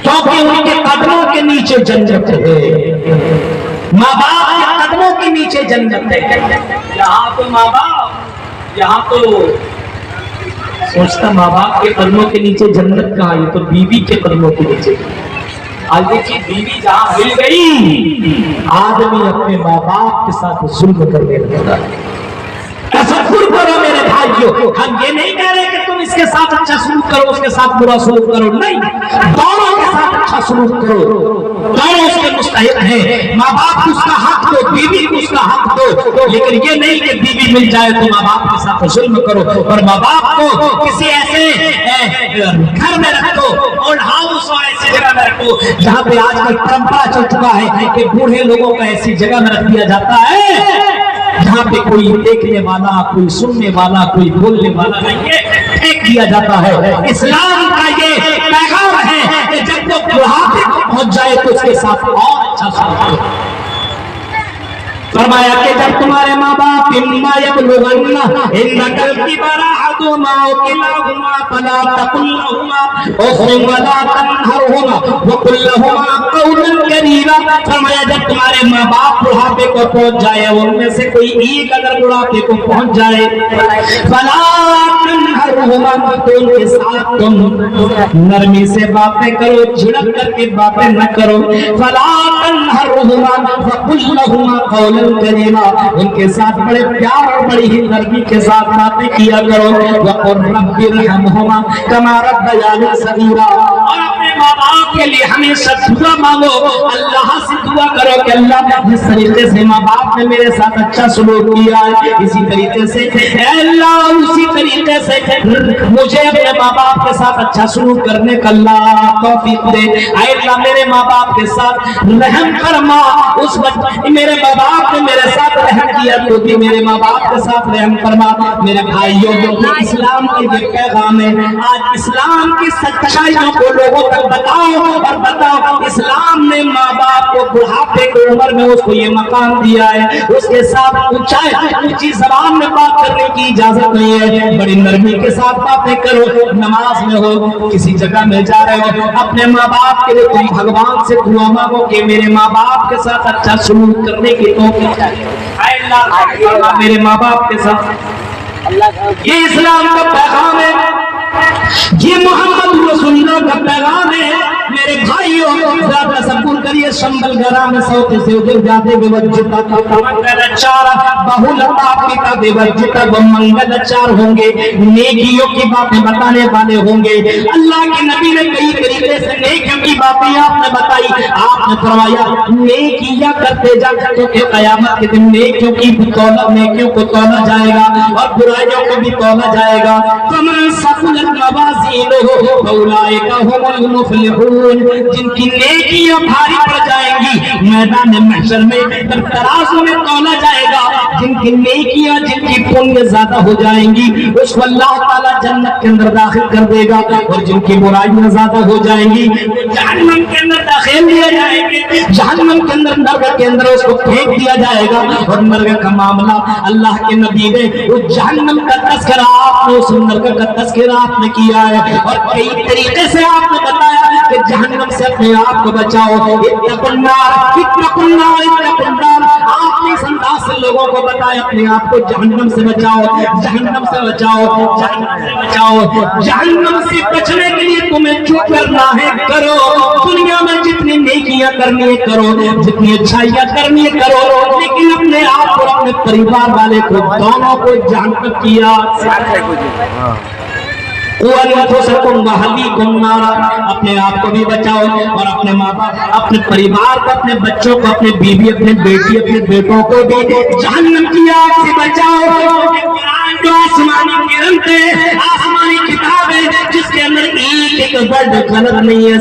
क्योंकि उनके कदमों के नीचे जन्नत है। माँ बाप के कदमों के नीचे जन्नत है। यहाँ तो माँ बाप, यहाँ तो सोचता माँ बाप के कदमों के नीचे जन्नत कहाँ, ये तो बीवी के कदमों के नीचे। आज देखिए बीवी जहाँ मिल गई आदमी अपने माँ बाप के साथ जुल्म करने लगता है। तसव्वुर करो मेरे भाइयों, हम ये नहीं कह रहे कि तुम इसके साथ अच्छा सलूक करो उसके साथ बुरा सलूक करो, नहीं, दोनों के साथ अच्छा सलूक करो, दोनों उसके मुस्तहिक हैं। माँ बाप को उसका हक दो, बीवी को उसका हक दो, लेकिन ये नहीं कि बीवी मिल जाए तो माँ बाप के साथ जुल्म करो और माँ बाप को किसी ऐसे घर में रखो और हाउस और ऐसी जगह में रखो जहाँ पे आजकल परंपरा चल चुका है कि बूढ़े लोगों को ऐसी जगह में रख दिया जाता है जहाँ पे कोई देखने वाला, कोई सुनने वाला, कोई बोलने वाला नहीं है, फेंक दिया जाता है। इस्लाम का ये पैगाम है कि जब वो बुढ़ापे को पहुंच जाए तो उसके साथ और अच्छा सलूक करो। फरमाया कि जब तुम्हारे माँ बाप इम्मा यबलुगन्ना इन्नकल किबरा अहदुहुमा औ किलाहुमा फला तकुल लहुमा उफ़्फ़िन वला तन्हरहुमा वक़ुल लहुमा क़ौलन करीमा। फरमाया जब तुम्हारे माँ बाप बुढ़ापे को पहुंच जाए, उनमें से कोई एक अगर बुढ़ापे को पहुंच जाए, फला तन्हरहुमा तो उनके साथ तुम नरमी से बातें करो, झिड़क करके बातें न करो। फला तन्हरहुमा वक़ुल लहुमा क़ौलन करीमा, उनके साथ बड़े प्यार और बड़ी ही नरमी के साथ बातें किया करो। वक़ुल रब्बिरहमहुमा कमा रब्बयानी सगीरा, और अपने माँ बाप के लिए हमेशा दुआ मांगो, अल्लाह से दुआ करो कि अल्लाह जिस तरीके से माँ बाप ने मेरे साथ अच्छा सलूक किया है इसी तरीके से अल्लाह उसी तरीके से मुझे अपने माँ बाप के साथ अच्छा सलूक करने का अल्लाह तौफीक दे। अल्लाह मेरे माँ बाप के साथ रहम फरमा, उस मेरे माँ बाप ने मेरे साथ रहम किया तो भी मेरे माँ बाप के साथ रहम फरमा। मेरे भाइयों इस्लाम का ये पैगाम है, आज इस्लाम की सच्चाइयों को लोगों तक बताओ और बताओ इस्लाम ने माँ बाप को बुढ़ापे की उम्र में उसको ये मकाम दिया है, उसके साथ ऊंची जबान में बात करने की इजाजत नहीं है, बड़ी नरमी के साथ बातें करो। नमाज में हो, किसी जगह में जा रहे हो, अपने माँ बाप के लिए तुम भगवान से दुआ मांगो कि मेरे माँ बाप के साथ अच्छा सलूक करने की तौफीक चाहिए। अल्लाह मेरे माँ बाप के साथ, ये इस्लाम का पैगाम है, ये मोहम्मद रसूलुल्लाह का पैगाम है। میرے بھائیوں ذرا تصور کریے شمبل گرام سوتے سے ادھر جاتے بوجھتا منگلاچار بہولتا پتا بوجھتا وہ منگلاچار ہوں گے، نیکیوں کی باتیں بتانے والے ہوں گے۔ اللہ کے نبی نے کئی طریقے سے نیکیوں کی باتیں آپ نے بتائی، آپ نے فرمایا نیکیاں کرتے جا تو کہ قیامت کے دن نیکیوں کو تولا جائے گا اور برائیوں کو بھی تولا جائے گا۔ فمن ثقلت موازینہ فاولئک هم المفلحون، جن کی نیکیاں بھاری پڑ جائیں گی میدان محشر میں جب ترازو میں تولا جائے گا، جن کی نیکیاں جن کی پنیہ زیادہ ہو جائیں گی اس کو اللہ تعالیٰ جنت کے اندر داخل کر دے گا، اور جن کی برائیاں زیادہ ہو جائیں گی جہنم کے اندر داخل دیا جائیں گے، جہنم کے اندر نرک کے اندر اس کو پھینک دیا جائے گا۔ اور نرک کا معاملہ اللہ کے نبی نے اس جہنم کا تذکرہ آپ نے، اس نرک کا تذکرہ آپ نے کیا ہے، اور کئی طریقے سے آپ نے بتایا کہ جہنم سے اپنے آپ کو بچاؤ۔ اتقوا النار اتقوا النار اتقوا النار، آپ نے اس انداز سے لوگوں کو بتایا اپنے آپ کو جہنم سے بچاؤ، جہنم سے بچاؤ، جہنم سے بچاؤ۔ جہنم سے بچنے کے لیے تمہیں جو کرنا ہے کرو، دنیا میں جتنی نیکیاں کرنی ہے کرو، جتنی اچھائیاں کرنی ہے کرو، لیکن اپنے آپ اور اپنے پریوار والے کو دونوں کو جہنم کیا۔ اپنے آپ کو بھی بچاؤ اور اپنے ماں باپ، اپنے پریوار کو، اپنے بچوں کو، اپنے بیوی، اپنے بیٹی، اپنے بیٹوں کو بھی جہنم کی آگ سے بچاؤ۔ قرآن جو آسمانی کرمت ہے، آسمانی کتاب ہے، جس کے اندر ایک ورڈ غلط نہیں ہے،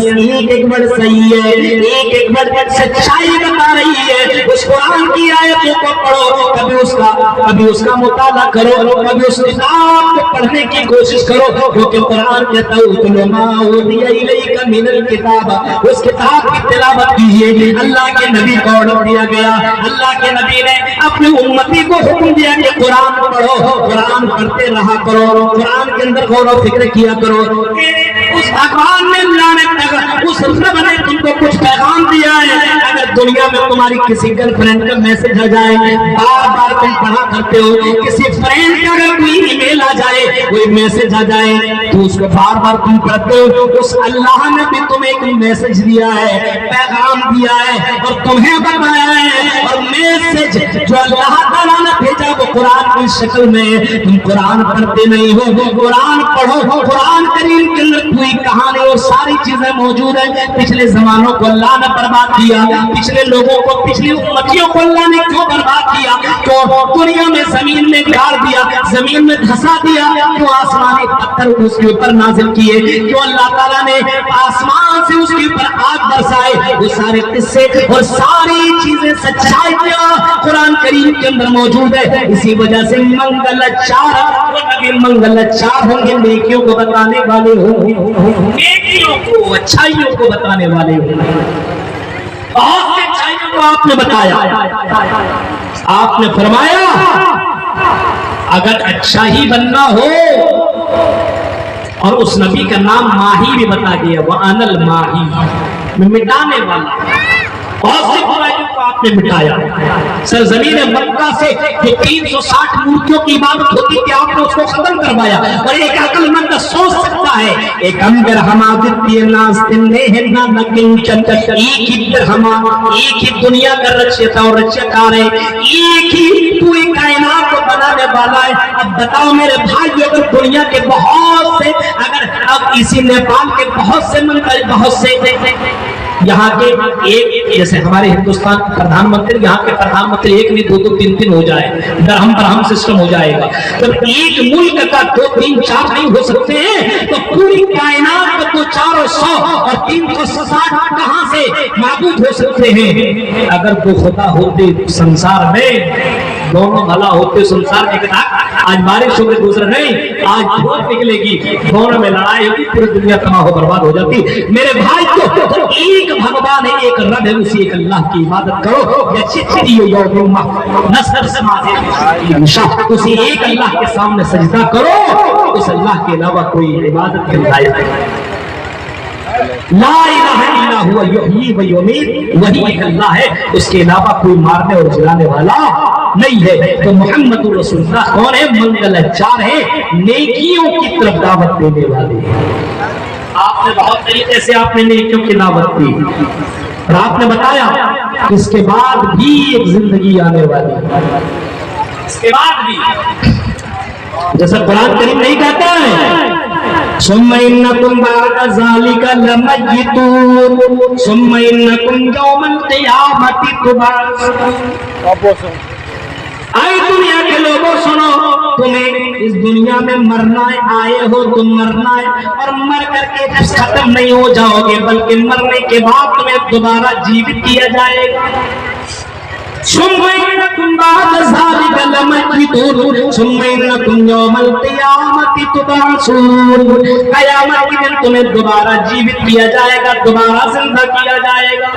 ایک ورڈ صحیح ہے، ایک ورڈ سچائی بتا رہی ہے۔ اس قرآن کی آیتوں کو پڑھو، کبھی اس کا مطالعہ کرو، کبھی اس کتاب کو پڑھنے کی کوشش کرو، کیونکہ قرآن کہتا ہے اتل ما اوحی الیک من الکتاب، اس کتاب کی تلاوت کیجیے۔ اللہ کے نبی کو آرڈر دیا گیا، اللہ کے نبی نے اپنی امتی کو حکم دیا کہ قرآن پڑھو، قرآن پڑھتے رہا کرو، قرآن کے اندر غور و فکر کیا کرو۔ اس بھگوان نے، اللہ نے، اس رب نے تم کو کچھ پیغام دیا ہے۔ اگر دنیا میں تمہاری کسی گرل فرینڈ کا میسج آ جائے، بار بار تم پڑھا کرتے ہو، کسی فرینڈ کا اگر کوئی ای میل آ جائے، کوئی میسج آ جائے تو اس کو بار بار تم پڑھتے ہو، اس اللہ نے بھی تمہیں ایک میسج دیا ہے، پیغام دیا ہے اور تمہیں بتایا ہے، اور میسج جو اللہ تعالیٰ نے بھیجا وہ قرآن کی شکل میں۔ تم قرآن پڑھتے نہیں ہو، قرآن پڑھو۔ قرآن کریم کے اندر کوئی کہانی اور ساری چیزیں موجود ہیں۔ پچھلے زمانوں کو اللہ نے برباد کیا، پچھلے لوگوں کو، پچھلی امتیوں کو اللہ نے کیوں برباد کیا؟ کیوں دنیا میں زمین میں گاڑ دیا، زمین میں دھسا دیا؟ کیوں آسمانی پتھر اس کے اوپر نازل کیے؟ کیوں اللہ تعالیٰ نے آسمان سے اس کے اوپر آگ برسائے؟ وہ سارے قصے اور ساری چیزیں سچائیاں قرآن کریم کے اندر موجود ہے۔ اسی وجہ سے منگلاچار، نبی منگلاچار ہوں گے، نیکیوں کو بتانے والے ہوں گے، نیکیوں کو، اچھائیوں کو بتانے والے ہوں گے۔ بہت سے اچھائیوں کو آپ نے بتایا، آپ نے فرمایا اگر اچھا ہی بننا ہو، اور اس نبی کا نام ماہی بھی بتا دیا، وَأَنَا الْمَاهِي، مٹانے والا۔ بہت سی برائیوں کو آپ نے مٹایا۔ سرزمین مکہ سے جو 360 مورتیوں کی عبادت ہوتی تھی آپ نے اس کو ختم کروایا، اور ایک عقل مند سوچ سکتا ہے ایک اندر ہمادتی ناستنے ہے نا نکنچن، ایک ہی درہما، ایک ہی دنیا کا رچیتا اور رچیکار ہے، ایک ہی پوری کائنات کو بنانے والا ہے۔ اب بتاؤ میرے بھائی، اگر دنیا کے بہت سے، اگر اب اسی نیپال کے بہت سے منتر، بہت سے یہاں کے ایک، جیسے ہمارے ہندوستان کے پردھان منتری، یہاں کے پردھان منتری ایک نہیں، دو تین تین ہو جائے، درہم برہم سسٹم ہو جائے گا۔ جب ایک ملک کا 2 3 4 نہیں ہو سکتے ہیں تو پوری کائنات کا تو 400 اور 360 کہاں سے معبود ہو سکتے ہیں؟ اگر وہ خدا ہوتے سنسار میں، دونوں بھلا ہوتے سنسار میں، آج بارش ہو کے دوسرا نہیں، آج دھوپ نکلے گی، دونوں میں لڑائی ہوگی، پوری دنیا تباہ و برباد ہو جاتی۔ میرے بھائی تو ایک بھگوان ہے، ایک رب ہے، اسی ایک اللہ کی عبادت کرو۔ اسی ایک اللہ کے سامنے سجدہ کرو، اس اللہ کے علاوہ کوئی عبادت کے لائق نہیں۔ لا الہ الا ہوا یحیی و یمیت، وہی ایک اللہ ہے، اس کے علاوہ کوئی مارنے اور جلانے والا نہیں ہے۔ تو محمد رسول اللہ کون ہے؟ منگلاچار ہے، نیکیوں کی طرف دعوت دینے والے ہیں۔ آپ आपने बहुत तरीके से आपने नेकियों की दावत दी और आपने बताया कि इसके बाद भी एक जिंदगी आने वाली है, इसके बाद भी, जैसा कुरान करीम नहीं कहता है सुम्मा इन्नकुम बअद ज़ालिका लमय्यतून सुम्मा इन्नकुम यौमल क़ियामति तुबअसून। आए दुनिया के लोगों सुनो, तुम्हें इस दुनिया में मरना है, आए हो तुम मरना है और मर करके खत्म नहीं हो जाओगे, बल्कि मरने के बाद तुम्हें दोबारा जीवित किया जाएगा। क़यामत के दिन तुम्हें दोबारा जीवित किया जाएगा, दोबारा जिंदा किया जाएगा।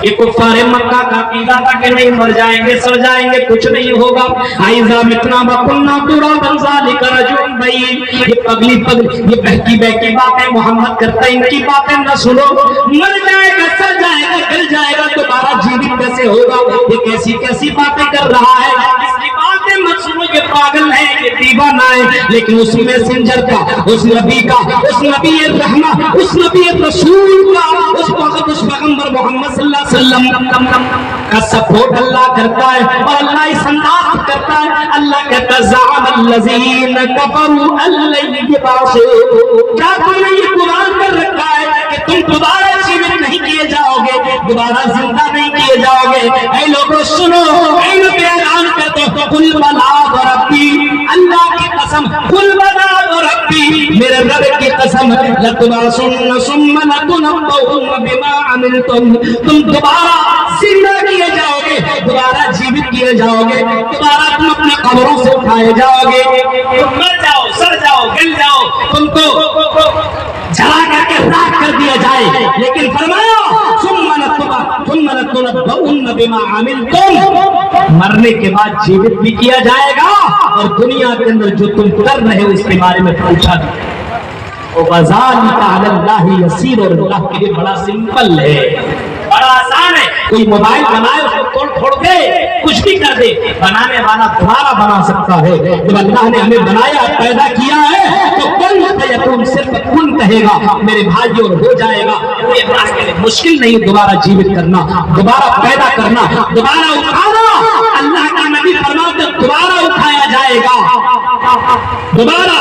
ये कुफ़ारे मक्का का अकीदा था कि नहीं मर जाएंगे सड़ जाएंगे कुछ नहीं होगा। आइज़ा मितना बकुन्ना तुराबन ज़ालिका रजुल बैन, ये पगली ये बहकी बहकी बातें मोहम्मद करता है, इनकी बातें न सुनो। मर जाएगा सड़ जाएगा गल जाएगा दोबारा जीवित कैसे होगा, ये कैसी कैसी बातें कर रहा है, इसकी बातें मत सुनो, ये पागल है, ये दीवाना है। लेकिन उस मैसेंजर का, उस नबी का, उस नबी रहमा, उस नबी रसूल का, उस पैगंबर मोहम्मद सल्लल्लाहु अलैहि वसल्लम का सपोर्ट अल्लाह करता है और अल्लाह इस अंदाज करता है। अल्लाह कहता है ज़अमल्लज़ीन कफ़रू अल्लन युबअसू, क्या तुमने ये कुरान कर रखा है कि तुम दोबारा जीवित नहीं किए जाओगे, दोबारा जिंदा नहीं किए जाओगे। ऐ लोगों सुनो, ऐ नबी ऐलान कर दो, कुल बला व रब्बी, अल्लाह की कसम, कुल बला व रब्बी, मेरे रब की कसम, लतुबअसुन्न सुम्मा लतुनब्बउन बिमा अमिलतुम, तुम दोबारा जिंदा किए जाओगे, दोबारा जीवित किए जाओगे, दोबारा तुम अपने कब्रों से उठाए जाओगे, तुम मर जाओ सड़ जाओ गल जाओ, तुमको जला करके राख कर दिया जाए। लेकिन फरमाया बिमा अमिलतुम, मरने के बाद जीवित भी किया जाएगा और दुनिया के अंदर जो तुम कर रहे हो इसके बारे में पूछा जाएगा। वज़ालिका अलल्लाहि यसीर, और अल्लाह के लिए बड़ा सिंपल है, बड़ा आसान है। कोई मोबाइल बनाए उसको तोड़ फोड़ दे, कुछ भी कर दे, बनाने वाला दोबारा बना सकता है। जब अल्लाह ने हमें बनाया पैदा किया है तो कुन फयकून, सिर्फ कुन कहेगा मेरे भाइयों और हो जाएगा। ये बात के लिए मुश्किल नहीं दोबारा जीवित करना, दोबारा पैदा करना, दोबारा उठाना। अल्लाह का नबी फरमाते दोबारा उठाया जाएगा, दोबारा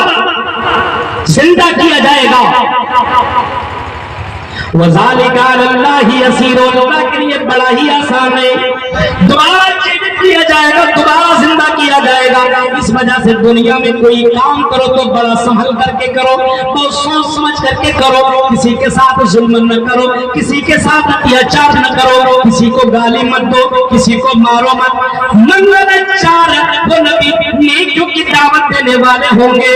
जिंदा किया जाएगा। वज़ालिका अलल्लाहि यसीर, अल्लाह के लिए बड़ा ही आसान है, दोबारा जीवित किया जाएगा, दोबारा जिंदा किया जाएगा। इस वजह से दुनिया में कोई काम करो तो बड़ा संभल करके करो, बहुत सोच समझ करके करो, किसी के साथ जुल्म न करो, किसी के साथ अत्याचार न करो, किसी को गाली मत दो, किसी को मारो मत। मंगलाचार वो नबी नेकियों की दावत देने वाले होंगे,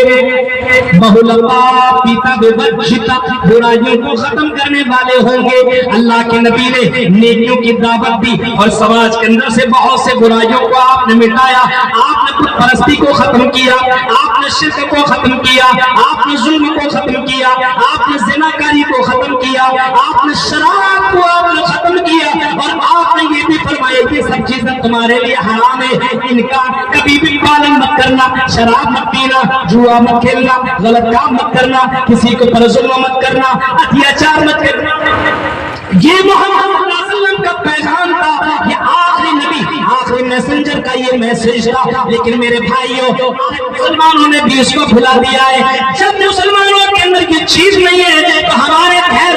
बहुलता पीता विवक्षिता, बुराइयों को खत्म करने वाले होंगे। अल्लाह के नबी ने नेकियों की दावत दी और समाज के अंदर से बहुत से बुराइयों को आपने मिटाया, आपने बुत परस्ती को खत्म किया, आपने शिर्क को खत्म किया, आपने जुल्म को खत्म किया, आपने ज़िनाकारी को खत्म किया, आपने शराब को आपने खत्म किया और आपने ये भी फरमाया कि सब चीजें तुम्हारे लिए हराम है, इनका कभी भी पालन मत करना, शराब मत पीना, जुआ मत खेलना, गलत काम मत करना, किसी को पर जुल्म मत करना, अत्याचार मत करना। ये मोहम्मद सल्लल्लाहु अलैहि वसल्लम का पैगाम था, ये आखिरी नबी, आखिरी मैसेंजर का ये मैसेज था। लेकिन मेरे भाइयों, मुसलमानों ने भी इसको भुला दिया है। जब मुसलमानों के अंदर ये चीज नहीं है तो हमारे गैर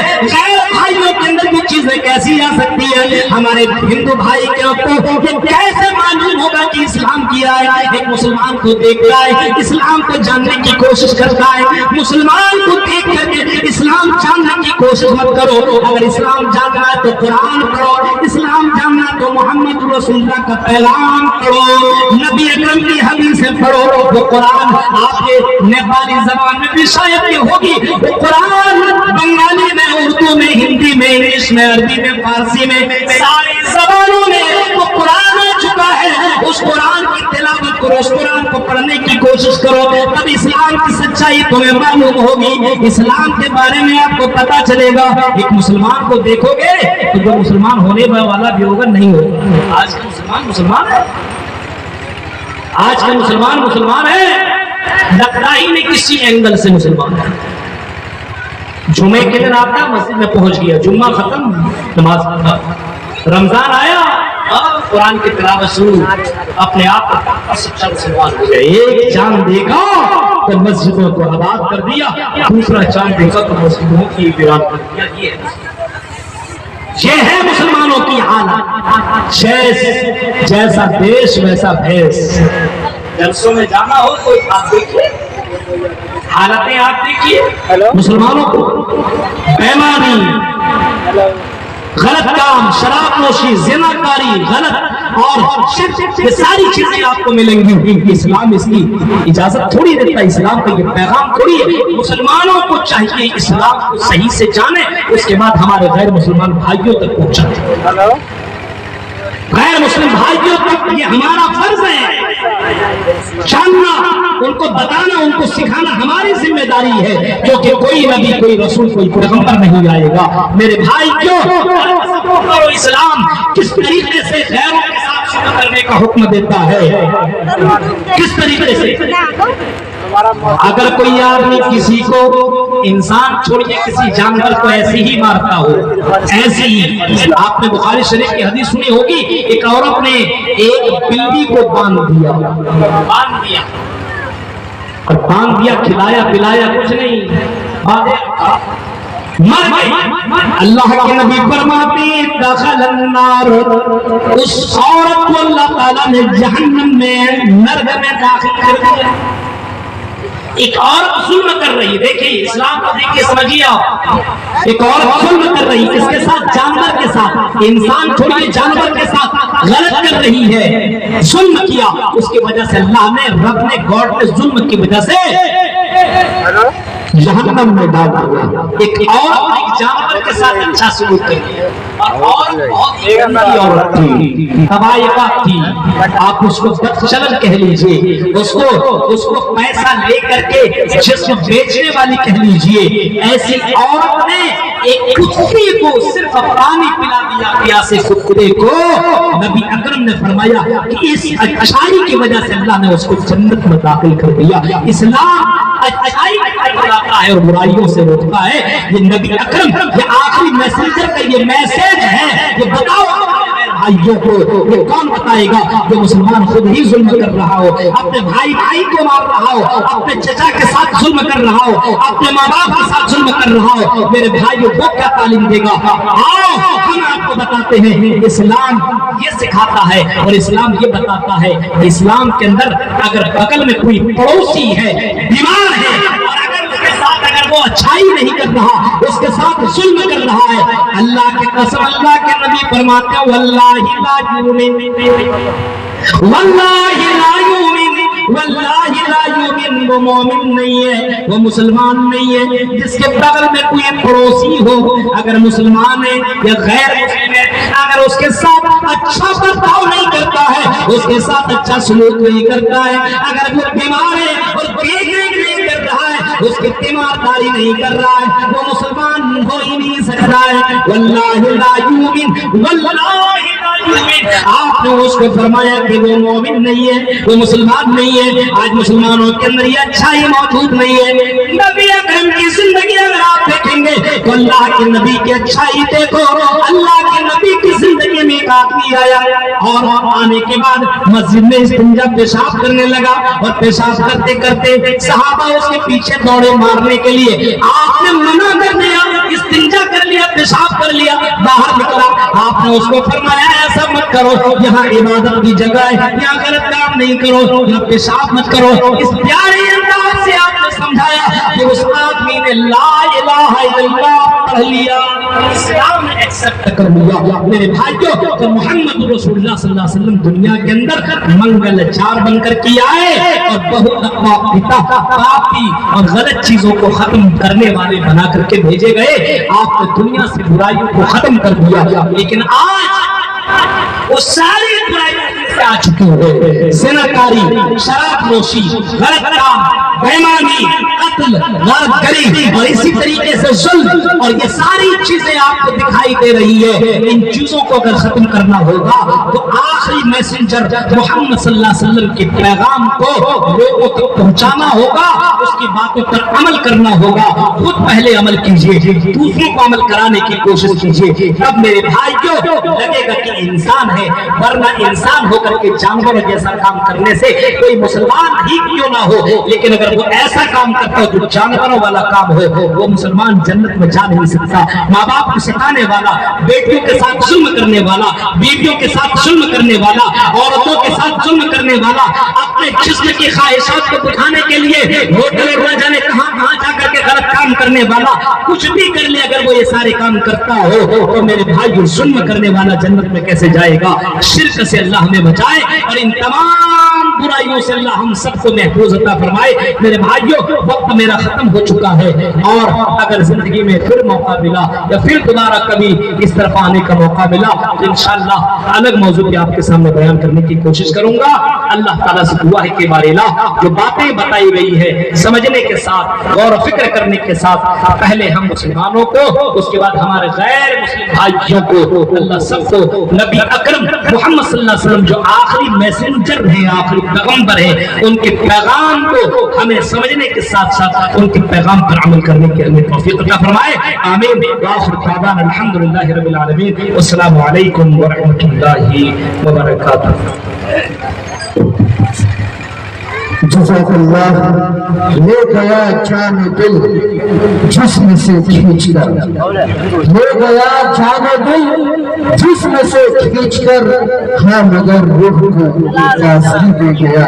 भाइयों के अंदर ये चीजें कैसी आ सकती है? हमारे हिंदू भाई को कैसे मालूम होगा कि इस्लाम किया है? एक मुसलमान को देखता है, इस्लाम को जानने की कोशिश करता है। मुसलमान को देख करके इस्लाम जानने की कोशिश मत करो। अगर इस्लाम जानना है तो कुरान पढ़ो, इस्लाम जानना है तो मोहम्मद रसूलुल्लाह का पैगाम पढ़ो, नबी अकरम की हदीसें पढ़ो। वो कुरान आपके नेपाली जबान में भी शायद होगी, वो कुरान बंगाली में, उर्दू में, हिंदी में, इंग्लिश में, अरबी में, फारसी में, सारी जबानों में वो कुरान आ चुका है। उस कुरान की तिलावत करो, उस कुरान को पढ़ने की कोशिश करो, तब इस्लाम की सच्चाई तुम्हें मालूम होगी, इस्लाम के बारे में आपको पता चलेगा। एक मुसलमान को देखोगे तो जो मुसलमान होने वाला भी होगा नहीं होगा। आज का मुसलमान मुसलमान है, आज का मुसलमान मुसलमान है, लगता ही नहीं किसी एंगल से मुसलमान है। جمعے کے دن آتا مسجد میں پہنچ گیا، جمعہ ختم، نماز رمضان آیا، قرآن کی تلاوت شروع، اپنے آپ کو سچا مسلمان ہو گیا۔ ایک چاند دیکھا تو مسجدوں کو آباد کر دیا، دوسرا چاند دیکھا تو مسجدوں کی ویران کر دیا۔ یہ ہے مسلمانوں کی حالت، جیسا دیش ویسا بھیس۔ جلسوں میں جانا ہو تو آپ دیکھیے حالتیں، آپ دیکھیے مسلمانوں کو بیماری، غلط کام، شراب نوشی، زنا کاری، غلط اور شرک، یہ ساری چیزیں آپ کو ملیں گی۔ اسلام اس کی اجازت تھوڑی دیتا ہے، اسلام کا یہ پیغام تھوڑی ہے۔ مسلمانوں کو چاہیے اسلام کو صحیح سے جانے، اس کے بعد ہمارے غیر مسلمان بھائیوں تک پہنچائیں۔ غیر مسلم بھائیوں تک یہ ہمارا فرض ہے، جاننا، ان کو بتانا، ان کو سکھانا ہماری ذمہ داری ہے، کیونکہ کوئی نبی، کوئی رسول، کوئی پیغمبر نہیں آئے گا۔ میرے بھائی کیوں اسلام کس طریقے سے غیروں کے ساتھ شروع کرنے کا حکم دیتا ہے، کس طریقے سے؟ اگر کوئی آدمی کسی کو، انسان چھوڑیے کسی جانور کو ایسے ہی مارتا ہو، ایسے ہی، آپ نے بخاری شریف کی حدیث سنی ہوگی، ایک عورت نے ایک بلی کو باندھ دیا اور باندھ دیا، کھلایا پلایا کچھ نہیں، مر گئی۔ اللہ کے نبی فرماتے دخل النار، اس عورت کو اللہ تعالیٰ نے جہنم میں، نرک میں داخل کر دیا۔ ایک عورت ظلم کر رہی ہے، دیکھیے اسلام کو دیکھیے، سمجھیے آپ، ایک عورت ظلم کر رہی ہے، اس کے ساتھ جانور کے ساتھ، انسان چھوڑیے جانور کے ساتھ غلط کر رہی ہے، ظلم کیا، اس کی وجہ سے اللہ نے، رب نے، گاڈ نے ظلم کی وجہ سے جہنم میں ڈال دیا۔ ایک عورت ایک جانور کے ساتھ اچھا سلوک کر رہی اور بہت ہی گندی عورت تھی، تباہی تھی، آپ اس کو بدچلن کہہ لیجئے، اس کو پیسہ لے کر کے جسم بیچنے والی کہہ لیجئے۔ ایسی عورت نے ایک کتے کو صرف پانی پلا دیا، پیاسے کتے کو، نبی اکرم نے فرمایا کہ اس اچھائی کی وجہ سے اللہ نے اس کو جنت میں داخل کر دیا۔ اسلام اچھائی بلاتا ہے اور برائیوں سے روکتا ہے۔ یہ نبی اکرم، یہ آخری میسنجر کا یہ میسج ہے، یہ بتاؤ بھائیوں کو، یہ کون بتائے گا جو مسلمان خود ہی ظلم کر رہا ہو، اپنے بھائی کو مار رہا ہو، اپنے چچا کے ساتھ ظلم کر رہا ہو، اپنے ماں باپ کے ساتھ ظلم کر رہا ہو، میرے بھائیوں کو کیا تعلیم دے گا؟ آؤ ہم آپ کو بتاتے ہیں، اسلام یہ سکھاتا ہے اور اسلام یہ بتاتا ہے، اسلام کے اندر اگر بغل میں کوئی پڑوسی ہے، بیمار ہے، اور اگر وہ اچھائی نہیں کر رہا، اس کے ساتھ ظلم کر رہا ہے، اللہ کے قسم، اللہ کے نبی فرماتے ہیں واللہ لا یؤمن، واللہ لا یؤمن، واللہ لا یؤمن، وہ مومن نہیں ہے، وہ مسلمان نہیں ہے۔ جس کے بغل میں کوئی پڑوسی ہو، اگر مسلمان ہے یا غیر مسلم ہے، اگر اس کے ساتھ اچھا برتاؤ نہیں کرتا ہے، اس کے ساتھ اچھا سلوک نہیں کرتا ہے، اگر وہ بیمار ہے اور دیکھ نہیں کر رہا ہے، اس کی تیمارداری نہیں کر رہا ہے، وہ مسلمان ہو ہی نہیں سکتا ہے۔ واللہ لا یؤمن، واللہ لا یؤمن، آپ نے اس کو فرمایا کہ وہ مومن نہیں ہے، وہ مسلمان نہیں ہے۔ آج مسلمانوں کے اندر یہ اچھائی موجود نہیں ہے۔ نبی اکرم کی زندگی اگر آپ دیکھیں گے تو اللہ کے نبی کی اچھائی دیکھو، اللہ کے نبی کی زندگی میں ایک آدمی آیا اور آنے کے بعد مسجد میں استنجا پیشاب کرنے لگا، اور پیشاب کرتے کرتے صحابہ اس کے پیچھے دوڑے مارنے کے لیے، آپ نے منع کر دیا، استنجا کر لیا، پیشاب کر لیا، باہر نکلا، آپ نے اس کو فرمایا ایسا مت کرو، یہاں عبادت کی جگہ ہے، یہاں غلط کام نہیں کرو، یہاں پیشاب مت کرو۔ اس پیارے انداز سے آپ نے سمجھایا کہ اس آدمی نے لا الہ الا اللہ پڑھ لیا، اسلام نے ایکسپٹ کر لیا۔ میرے بھائیوں، تو محمد رسول اللہ صلی اللہ علیہ وسلم دنیا کے اندر منگل چار بن کر کے آئے اور بہت پاپی اور غلط چیزوں کو ختم کرنے والے بنا کر کے بھیجے گئے۔ آپ نے دنیا سے برائیوں کو ختم کر دیا، لیکن آج وہ ساری برائیوں سے آ چکے ہیں، زناکاری، شراب نوشی، غلط کام، بےمانی، قتل، غارت گری اور اسی طریقے سے ظلم، اور یہ ساری چیزیں آپ کو دکھائی دے رہی ہے۔ ان چیزوں کو اگر ختم کرنا ہوگا تو آخری मैसेंजर मोहम्मद सल्लल्लाहु अलैहि वसल्लम के पैगाम को लोगों तक पहुंचाना होगा, उसकी बातों पर अमल करना होगा। खुद पहले अमल कीजिए, दूसरों को अमल कराने की कोशिश कीजिए। तब मेरे भाइयों लगेगा कि इंसान है, वरना इंसान होकर के जानवरों जैसा काम करने से कोई मुसलमान ही क्यों ना हो, लेकिन अगर वो ऐसा काम करता हो जो जानवरों वाला काम हो, वो मुसलमान जन्नत में जा नहीं सकता। माँ बाप को सिखाने वाला, बेटियों के साथ जुल्म करने वाला, बीवियों के साथ जुल्म करने वाला, औरतों के साथ जुल्म करने वाला, अपने जिस्म की ख्वाहिशात को दिखाने के लिए होटल और न जाने कहां जाकर के गलत काम करने वाला, कुछ भी कर ले अगर वो ये सारे काम करता हो तो मेरे भाई जुल्म करने वाला जन्नत में कैसे जाएगा। शिर्क से अल्लाह हमें बचाए और इन तमाम बुराइयों से अल्लाह हम सबको महफूज अता फरमाए। मेरे भाइयों वक्त मेरा खत्म हो चुका है, और अगर जिंदगी में फिर मौका मिला या फिर दोबारा कभी इस तरफ आने का मौका मिला तो इंशाअल्लाह अलग मौजू पे आपके सामने बयान करने की कोशिश करूंगा। अल्लाह ताला से दुआ है कि हमारे जो बातें बताई गई है समझने के साथ, गौर फिक्र करने के साथ, पहले हम मुसलमानों को, उसके बाद हमारे गैर मुस्लिम भाइयों को, अल्लाह सबको नबी अकरम मोहम्मद सल्लल्लाहु अलैहि वसल्लम जो आखिरी मैसेंजर है, आखिरी पैगंबर है, उनके पैगाम को हमें समझने के साथ साथ उनके पैगाम पर अमल करने की हमें तौफीक अता फरमाए। आमीन। व आखिर दावाना अल्हम्दुलिल्लाहि रब्बिल आलमीन। अस्सलामु अलैकुम व रहमतुल्लाहि व बरकातुहू। जज़ाकल्लाह। ले गया जान दिल जिस्म से खींचकर, ले गया जान दिल जिस्म से खींचकर, हाँ मगर रूह को इजाज़त दे गया।